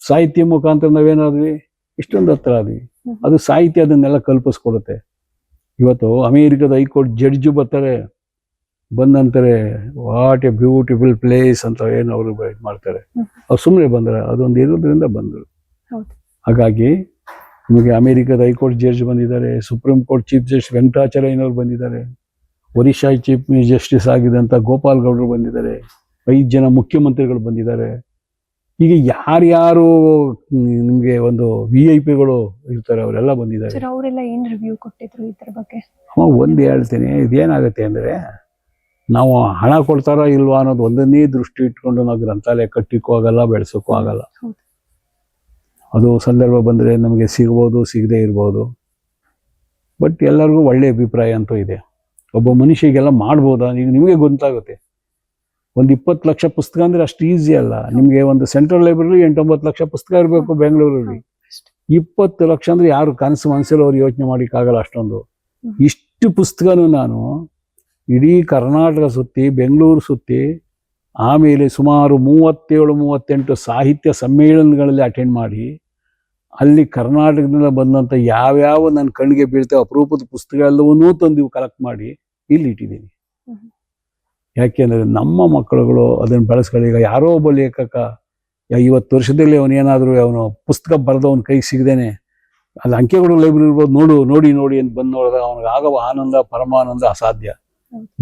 ಸಾಹಿತ್ಯ ಮುಖಾಂತರ ನಾವೇನಾದ್ವಿ ಇಷ್ಟೊಂದು ಹತ್ರ ಆದ್ವಿ. ಅದು ಸಾಹಿತ್ಯ ಅದನ್ನೆಲ್ಲ ಕಲ್ಪಿಸ್ಕೊಡುತ್ತೆ. ಇವತ್ತು ಅಮೇರಿಕದ ಹೈಕೋರ್ಟ್ ಜಡ್ಜು ಬರ್ತಾರೆ, ಬಂದಂತಾರೆ ವಾಟ್ ಎ ಬ್ಯೂಟಿಫುಲ್ ಪ್ಲೇಸ್ ಅಂತ ಏನು ಅವರು ಇದು ಮಾಡ್ತಾರೆ. ಅವ್ರು ಸುಮ್ಮನೆ ಬಂದರೆ ಅದೊಂದು ಇರೋದ್ರಿಂದ ಬಂದರು. ಹಾಗಾಗಿ ನಿಮಗೆ ಅಮೇರಿಕದ ಹೈಕೋರ್ಟ್ ಜಡ್ಜ್ ಬಂದಿದ್ದಾರೆ, ಸುಪ್ರೀಂ ಕೋರ್ಟ್ ಚೀಫ್ ಜಸ್ಟಿಸ್ ವೆಂಕಟಾಚಲಯ್ಯನವ್ರು ಬಂದಿದ್ದಾರೆ, ಒರಿಸ್ಸಾ ಚೀಫ್ ಜಸ್ಟಿಸ್ ಆಗಿದ್ದಂಥ ಗೋಪಾಲ್ ಗೌಡರು ಬಂದಿದ್ದಾರೆ, 5 ಜನ ಮುಖ್ಯಮಂತ್ರಿಗಳು ಬಂದಿದ್ದಾರೆ. ಈಗ ಯಾರ್ಯಾರು ನಿಮಗೆ ಒಂದು VIP-ಗಳು ಇರ್ತಾರೆ ಅವರೆಲ್ಲ ಬಂದಿದ್ದಾರೆ. ಅವರೆಲ್ಲ ಏನು ರಿವ್ಯೂ ಕೊಟ್ಟಿದ್ರು ಇದ್ರ ಬಗ್ಗೆ? ಒಂದು ಹೇಳ್ತೀನಿ, ಇದೇನಾಗುತ್ತೆ ಅಂದರೆ ನಾವು ಹಣ ಕೊಡ್ತಾರಾ ಇಲ್ವಾ ಅನ್ನೋದು ಒಂದನ್ನೇ ದೃಷ್ಟಿ ಇಟ್ಕೊಂಡು ನಾವು ಗ್ರಂಥಾಲಯ ಕಟ್ಟಿಕ್ಕೂ ಆಗಲ್ಲ, ಬೆಳೆಸೋಕ್ಕೂ ಆಗಲ್ಲ. ಅದು ಸಂದರ್ಭ ಬಂದರೆ ನಮಗೆ ಸಿಗ್ಬೋದು, ಸಿಗದೇ ಇರ್ಬೋದು. ಬಟ್ ಎಲ್ಲರಿಗೂ ಒಳ್ಳೆಯ ಅಭಿಪ್ರಾಯ ಅಂತೂ ಇದೆ. ಒಬ್ಬ ಮನುಷ್ಯಗೆಲ್ಲ ಮಾಡ್ಬೋದಾ? ಈಗ ನಿಮಗೆ ಗೊತ್ತಾಗುತ್ತೆ, ಒಂದು 20 ಲಕ್ಷ ಪುಸ್ತಕ ಅಂದರೆ ಅಷ್ಟು ಈಸಿ ಅಲ್ಲ. ನಿಮಗೆ ಒಂದು ಸೆಂಟ್ರಲ್ ಲೈಬ್ರರಿ 8-9 ಲಕ್ಷ ಪುಸ್ತಕ ಇರಬೇಕು ಬೆಂಗಳೂರಲ್ಲಿ. 20 ಲಕ್ಷ ಅಂದರೆ ಯಾರು ಕನಸು ಮನಸ್ಸಲ್ಲಿ ಅವ್ರು ಯೋಚನೆ ಮಾಡೋಕ್ಕಾಗಲ್ಲ ಅಷ್ಟೊಂದು. ಇಷ್ಟು ಪುಸ್ತಕನೂ ನಾನು ಇಡೀ ಕರ್ನಾಟಕ ಸುತ್ತಿ, ಬೆಂಗಳೂರು ಸುತ್ತಿ, ಆಮೇಲೆ ಸುಮಾರು 37-38 ಸಾಹಿತ್ಯ ಸಮ್ಮೇಳನಗಳಲ್ಲಿ ಅಟೆಂಡ್ ಮಾಡಿ, ಅಲ್ಲಿ ಕರ್ನಾಟಕದಿಂದ ಬಂದಂಥ ಯಾವ್ಯಾವ ನನ್ನ ಕಣ್ಣಿಗೆ ಬೀಳ್ತೇವೆ ಅಪರೂಪದ ಪುಸ್ತಕ ಎಲ್ಲವನ್ನೂ ತಂದು ಕಲೆಕ್ಟ್ ಮಾಡಿ ಇಲ್ಲಿ ಇಟ್ಟಿದ್ದೀನಿ. ಯಾಕೆಂದರೆ ನಮ್ಮ ಮಕ್ಕಳುಗಳು ಅದನ್ನು ಬಳಸ್ಕೊಳ್ಳಿ. ಈಗ ಯಾರೋ ಒಬ್ಬ ಲೇಖಕ 50 ವರ್ಷದಲ್ಲಿ ಅವನು ಪುಸ್ತಕ ಬರೆದವನ ಕೈಗೆ ಸಿಗದೇನೆ ಅಲ್ಲಿ ಅಂಕೇಗೌಡ ಲೈಬ್ರರಿ ಇರ್ಬೋದು, ನೋಡಿ ಅಂತ ಬಂದು ನೋಡಿದಾಗ ಅವನಿಗೆ ಆಗೋ ಆನಂದ, ಪರಮಾನಂದ ಅಸಾಧ್ಯ.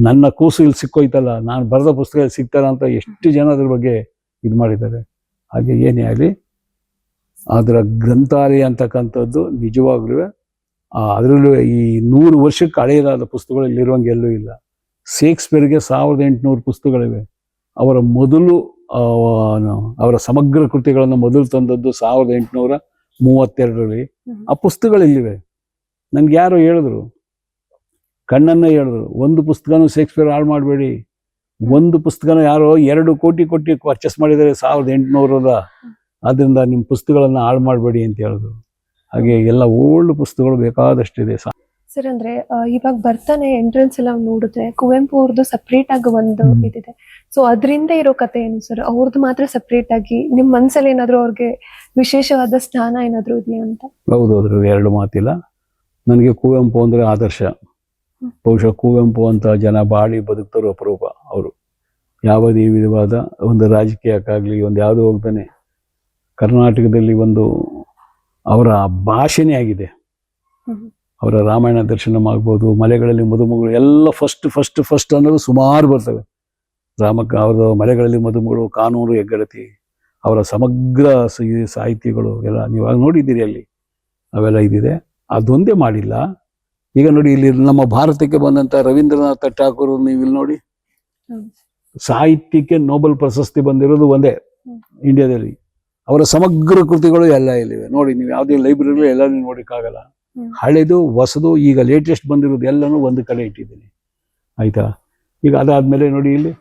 ನನ್ನ ಕೂಸು ಇಲ್ಲಿ ಸಿಕ್ಕೋಯ್ತಲ್ಲ, ನಾನು ಬರೆದ ಪುಸ್ತಕ ಸಿಗ್ತಾರ ಅಂತ ಎಷ್ಟು ಜನ ಅದ್ರ ಬಗ್ಗೆ ಇದು ಮಾಡಿದ್ದಾರೆ. ಹಾಗೆ ಏನೇ ಆಗಲಿ ಅದರ ಗ್ರಂಥಾಲಯ ಅಂತಕ್ಕಂಥದ್ದು ನಿಜವಾಗ್ಲೂ ಅದರಲ್ಲೂ ಈ 100 ವರ್ಷಕ್ಕೆ ಹಳೆಯದಾದ ಪುಸ್ತಕಗಳು ಇಲ್ಲಿರುವಂಗೆ ಎಲ್ಲೂ ಇಲ್ಲ. ಶೇಕ್ಸ್ಪಿಯರ್ಗೆ 1800 ಪುಸ್ತಕಗಳಿವೆ. ಅವರ ಮೊದಲು ಅವರ ಸಮಗ್ರ ಕೃತಿಗಳನ್ನು ಮೊದಲು ತಂದದ್ದು 1832ರಲ್ಲಿ. ಆ ಪುಸ್ತಕಗಳಿಲ್ಲಿವೆ. ನನ್ಗೆ ಯಾರೋ ಹೇಳಿದ್ರು, ಕಣ್ಣನ್ನ ಹೇಳಿದ್ರು, ಒಂದು ಪುಸ್ತಕನೂ ಶೇಕ್ಸ್ಪಿಯರ್ ಹಾಳು ಮಾಡಬೇಡಿ, ಒಂದು ಪುಸ್ತಕನ ಯಾರೋ 2 ಕೋಟಿ ಕೊಟ್ಟು ಪರ್ಚೇಸ್ ಮಾಡಿದ್ದಾರೆ 1800ರ, ಆದ್ರಿಂದ ನಿಮ್ಮ ಪುಸ್ತಕಗಳನ್ನ ಹಾಳು ಮಾಡಬೇಡಿ ಅಂತ ಹೇಳಿದ್ರು. ಹಾಗೆ ಎಲ್ಲ ಓಲ್ಡ್ ಪುಸ್ತಕಗಳು ಬೇಕಾದಷ್ಟಿದೆ. ಸರ್ ಅಂದ್ರೆ ಇವಾಗ ಬರ್ತಾನೆ ಎಂಟ್ರೆನ್ಸ್ ಎಲ್ಲ ನೋಡಿದ್ರೆ ಕುವೆಂಪು ಅವ್ರದ್ದು ಸಪ್ರೇಟ್ ಆಗಿ ಒಂದು ಇದಿದೆ. ಸೊ ಅದರಿಂದ ಇರೋ ಕತೆ ಏನು ಸರ್? ಅವ್ರದ್ದು ಮಾತ್ರ ಸಪ್ರೇಟ್ ಆಗಿ ನಿಮ್ ಮನ್ಸಲ್ಲಿ ಏನಾದ್ರು ಅವ್ರಿಗೆ ವಿಶೇಷವಾದ ಸ್ಥಾನ ಏನಾದ್ರು ಇದೆಯಾ ಅಂತ? ಹೌದು, ಅದ್ರಲ್ಲಿ 2 ಮಾತಿಲ್ಲ. ನನಗೆ ಕುವೆಂಪು ಅಂದ್ರೆ ಆದರ್ಶ. ಬಹುಶಃ ಕುವೆಂಪು ಅಂತ ಜನ ಬಾಳಿ ಬದುಕ್ತಾರೋ ಅಪರೂಪ. ಅವರು ಯಾವುದೇ ವಿಧವಾದ ಒಂದು ರಾಜಕೀಯಕ್ಕಾಗ್ಲಿ ಒಂದು ಯಾವುದೋ ಹೋಗ್ತಾನೆ ಕರ್ನಾಟಕದಲ್ಲಿ ಒಂದು ಅವರ ಭಾಷೆನೇ ಆಗಿದೆ. ಅವರ ರಾಮಾಯಣ ದರ್ಶನಂ ಆಗ್ಬೋದು, ಮಲೆಗಳಲ್ಲಿ ಮದುಮಗಳು ಎಲ್ಲ ಫಸ್ಟ್ ಅನ್ನೋದು ಸುಮಾರು ಬರ್ತವೆ. ಅವ್ರ ಮಲೆಗಳಲ್ಲಿ ಮದುಮಗಳು, ಕಾನೂರು ಹೆಗ್ಗಡತಿ, ಅವರ ಸಮಗ್ರ ಸಾಹಿತ್ಯಗಳು ಎಲ್ಲ ನೀವಾಗ ನೋಡಿದ್ದೀರಿ ಅಲ್ಲಿ, ಅವೆಲ್ಲ ಇದಿದೆ. ಅದೊಂದೇ ಮಾಡಿಲ್ಲ. ಈಗ ನೋಡಿ, ಇಲ್ಲಿ ನಮ್ಮ ಭಾರತಕ್ಕೆ ಬಂದಂತ ರವೀಂದ್ರನಾಥ ಠಾಕೂರ್ ನೀವು ಇಲ್ಲಿ ನೋಡಿ, ಸಾಹಿತ್ಯಕ್ಕೆ ನೋಬೆಲ್ ಪ್ರಶಸ್ತಿ ಬಂದಿರೋದು ಒಂದೇ ಇಂಡಿಯಾದಲ್ಲಿ. ಅವರ ಸಮಗ್ರ ಕೃತಿಗಳು ಎಲ್ಲ ಇಲ್ಲಿವೆ ನೋಡಿ. ನೀವು ಯಾವುದೇ ಲೈಬ್ರರಿ ಎಲ್ಲ ನೋಡಕ್ಕಾಗಲ್ಲ. ಹಳೆದು ಹೊಸದು ಈಗ ಲೇಟೆಸ್ಟ್ ಬಂದಿರೋದು ಎಲ್ಲನೂ ಒಂದು ಕಡೆ ಇಟ್ಟಿದ್ದೀನಿ, ಆಯ್ತಾ. ಈಗ ಅದಾದ್ಮೇಲೆ ನೋಡಿ, ಇಲ್ಲಿ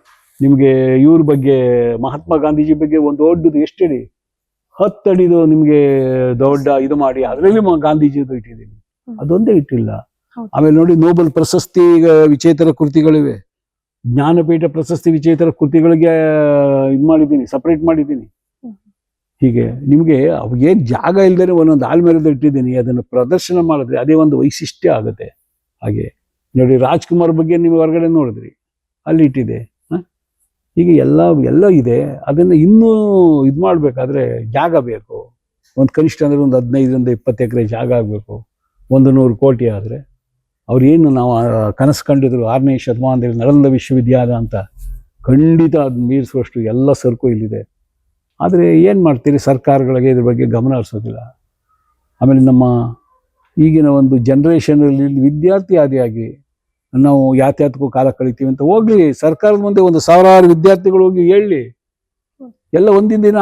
ನಿಮಗೆ ಇವ್ರ ಬಗ್ಗೆ, ಮಹಾತ್ಮ ಗಾಂಧೀಜಿ ಬಗ್ಗೆ ಒಂದು ದೊಡ್ಡದು ಎಷ್ಟಡಿ 10 ಅಡಿದು ನಿಮ್ಗೆ ದೊಡ್ಡ ಇದು ಮಾಡಿ ಅದರಲ್ಲಿ ಗಾಂಧೀಜಿದು ಇಟ್ಟಿದ್ದೀನಿ. ಅದೊಂದೇ ಇಟ್ಟಿಲ್ಲ. ಆಮೇಲೆ ನೋಡಿ, ನೋಬೆಲ್ ಪ್ರಶಸ್ತಿ ವಿಜೇತರ ಕೃತಿಗಳಿವೆ, ಜ್ಞಾನಪೀಠ ಪ್ರಶಸ್ತಿ ವಿಜೇತರ ಕೃತಿಗಳಿಗೆ ಇದು ಮಾಡಿದ್ದೀನಿ, ಸಪ್ರೇಟ್ ಮಾಡಿದ್ದೀನಿ. ಹೀಗೆ ನಿಮಗೆ ಏನ್ ಜಾಗ ಇಲ್ದೇನೆ ಒಂದೊಂದು ಆಲ್ಮೇಲೆ ಇಟ್ಟಿದ್ದೀನಿ. ಅದನ್ನು ಪ್ರದರ್ಶನ ಮಾಡಿದ್ರೆ ಅದೇ ಒಂದು ವೈಶಿಷ್ಟ್ಯ ಆಗುತ್ತೆ. ಹಾಗೆ ನೋಡಿ, ರಾಜ್ಕುಮಾರ್ ಬಗ್ಗೆ ನೀವು ಹೊರಗಡೆ ನೋಡಿದ್ರಿ, ಅಲ್ಲಿ ಇಟ್ಟಿದೆ. ಹೀಗೆ ಎಲ್ಲ ಇದೆ. ಅದನ್ನು ಇನ್ನೂ ಇದು ಮಾಡಬೇಕಾದ್ರೆ ಜಾಗ ಬೇಕು. ಒಂದು ಕನಿಷ್ಠ ಅಂದರೆ ಒಂದು 15ರಿಂದ 20 ಎಕರೆ ಜಾಗ ಆಗಬೇಕು. 100 ಕೋಟಿ ಆದರೆ ಅವ್ರೇನು ನಾವು ಕನಸು ಕಂಡಿದ್ರು 6ನೇ ಶತಮಾನದಲ್ಲಿ ನಳಂದ ವಿಶ್ವವಿದ್ಯಾಲಯ ಅಂತ, ಖಂಡಿತ ಅದು ಮೀರಿಸುವಷ್ಟು ಎಲ್ಲ ಸರಕು ಇಲ್ಲಿದೆ. ಆದರೆ ಏನು ಮಾಡ್ತೀರಿ, ಸರ್ಕಾರಗಳಿಗೆ ಇದ್ರ ಬಗ್ಗೆ ಗಮನ ಹರಿಸೋದಿಲ್ಲ. ಆಮೇಲೆ ನಮ್ಮ ಈಗಿನ ಒಂದು ಜನ್ರೇಷನಲ್ಲಿ ವಿದ್ಯಾರ್ಥಿ ಆದಿಯಾಗಿ ನಾವು ಯಾತ್ಯಾತಕ್ಕೂ ಕಾಲ ಕಳಿತೀವಿ ಅಂತ ಹೋಗ್ಲಿ, ಸರ್ಕಾರದ ಮುಂದೆ 1,000 ವಿದ್ಯಾರ್ಥಿಗಳು ಹೋಗಿ ಹೇಳಿ, ಎಲ್ಲ ಒಂದಿನ ದಿನ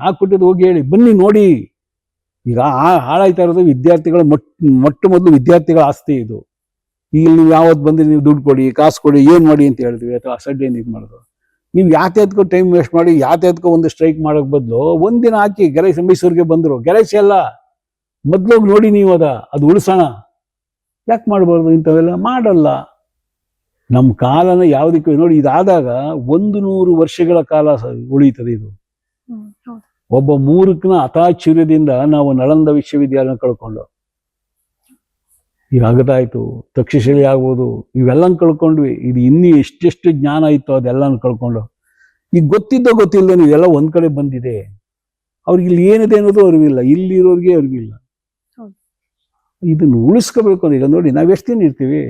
ಹಾಕ್ಬಿಟ್ಟಿದ್ದು ಹೋಗಿ ಹೇಳಿ ಬನ್ನಿ ನೋಡಿ. ಈಗ ಹಾಳಾಯ್ತಾ ಇರೋದು ವಿದ್ಯಾರ್ಥಿಗಳ ಮೊಟ್ಟ ಮೊದಲು ವಿದ್ಯಾರ್ಥಿಗಳ ಆಸ್ತಿ ಇದು. ಈಗ ನೀವು ಯಾವತ್ತು ಬಂದ್ರೆ ನೀವು ದುಡ್ಡು ಕೊಡಿ, ಕಾಸು ಕೊಡಿ, ಏನು ಮಾಡಿ ಅಂತ ಹೇಳ್ತೀವಿ, ಅಥವಾ ಅಸಡ್ಡೆಯಿಂದ ಇದು ಮಾಡೋದು. ನೀವು ಯಾತ್ಯಾತಕ್ಕೂ ಟೈಮ್ ವೇಸ್ಟ್ ಮಾಡಿ ಯಾತ್ಯಾತಕ್ಕೂ ಒಂದು ಸ್ಟ್ರೈಕ್ ಮಾಡೋಕೆ ಬದಲು ಒಂದಿನ ಹಾಕಿ. ಗೆಲೈಸ್ ಮೈಸೂರಿಗೆ ಬಂದರು, ಗೆಲೈಸ್ ಎಲ್ಲ ಮೊದ್ಲೋಗಿ ನೋಡಿ ನೀವು, ಅದು ಉಳಿಸೋಣ. ಯಾಕೆ ಮಾಡಬಾರ್ದು? ಇಂಥವೆಲ್ಲ ಮಾಡಲ್ಲ. ನಮ್ಮ ಕಾಲನ ಯಾವುದಕ್ಕೆ ನೋಡಿ, ಇದಾದಾಗ 100 ವರ್ಷಗಳ ಕಾಲ ಉಳಿಯುತ್ತದೆ ಇದು. ಒಬ್ಬ ಮೂರ್ಖನ ಹತಾಚರ್ಯದಿಂದ ನಾವು ನಳಂದ ವಿಶ್ವವಿದ್ಯಾಲಯ ಕಳ್ಕೊಂಡು, ಈಗ ಆಗದಾಯ್ತು, ತಕ್ಷಶಿಲೆ ಆಗ್ಬೋದು, ಇವೆಲ್ಲ ಕಳ್ಕೊಂಡ್ವಿ. ಇದು ಇನ್ನೂ ಎಷ್ಟೆಷ್ಟು ಜ್ಞಾನ ಇತ್ತು ಅದೆಲ್ಲ ಕಳ್ಕೊಂಡು, ಈಗ ಗೊತ್ತಿಲ್ಲದೆ ನೀವೆಲ್ಲ ಒಂದ್ ಕಡೆ ಬಂದಿದೆ. ಅವ್ರಿಗೆ ಇಲ್ಲಿ ಏನಿದೆ ಅನ್ನೋದು ಅರಿವಿಲ್ಲ, ಇಲ್ಲಿರೋರಿಗೆ ಅರಿವಿಲ್ಲ. ಇದನ್ನು ಉಳಿಸ್ಕೋಬೇಕು ಅಂದ್ರೆ, ಈಗ ನೋಡಿ ನಾವು ಎಷ್ಟು ದಿನ ಇರ್ತೀವಿ,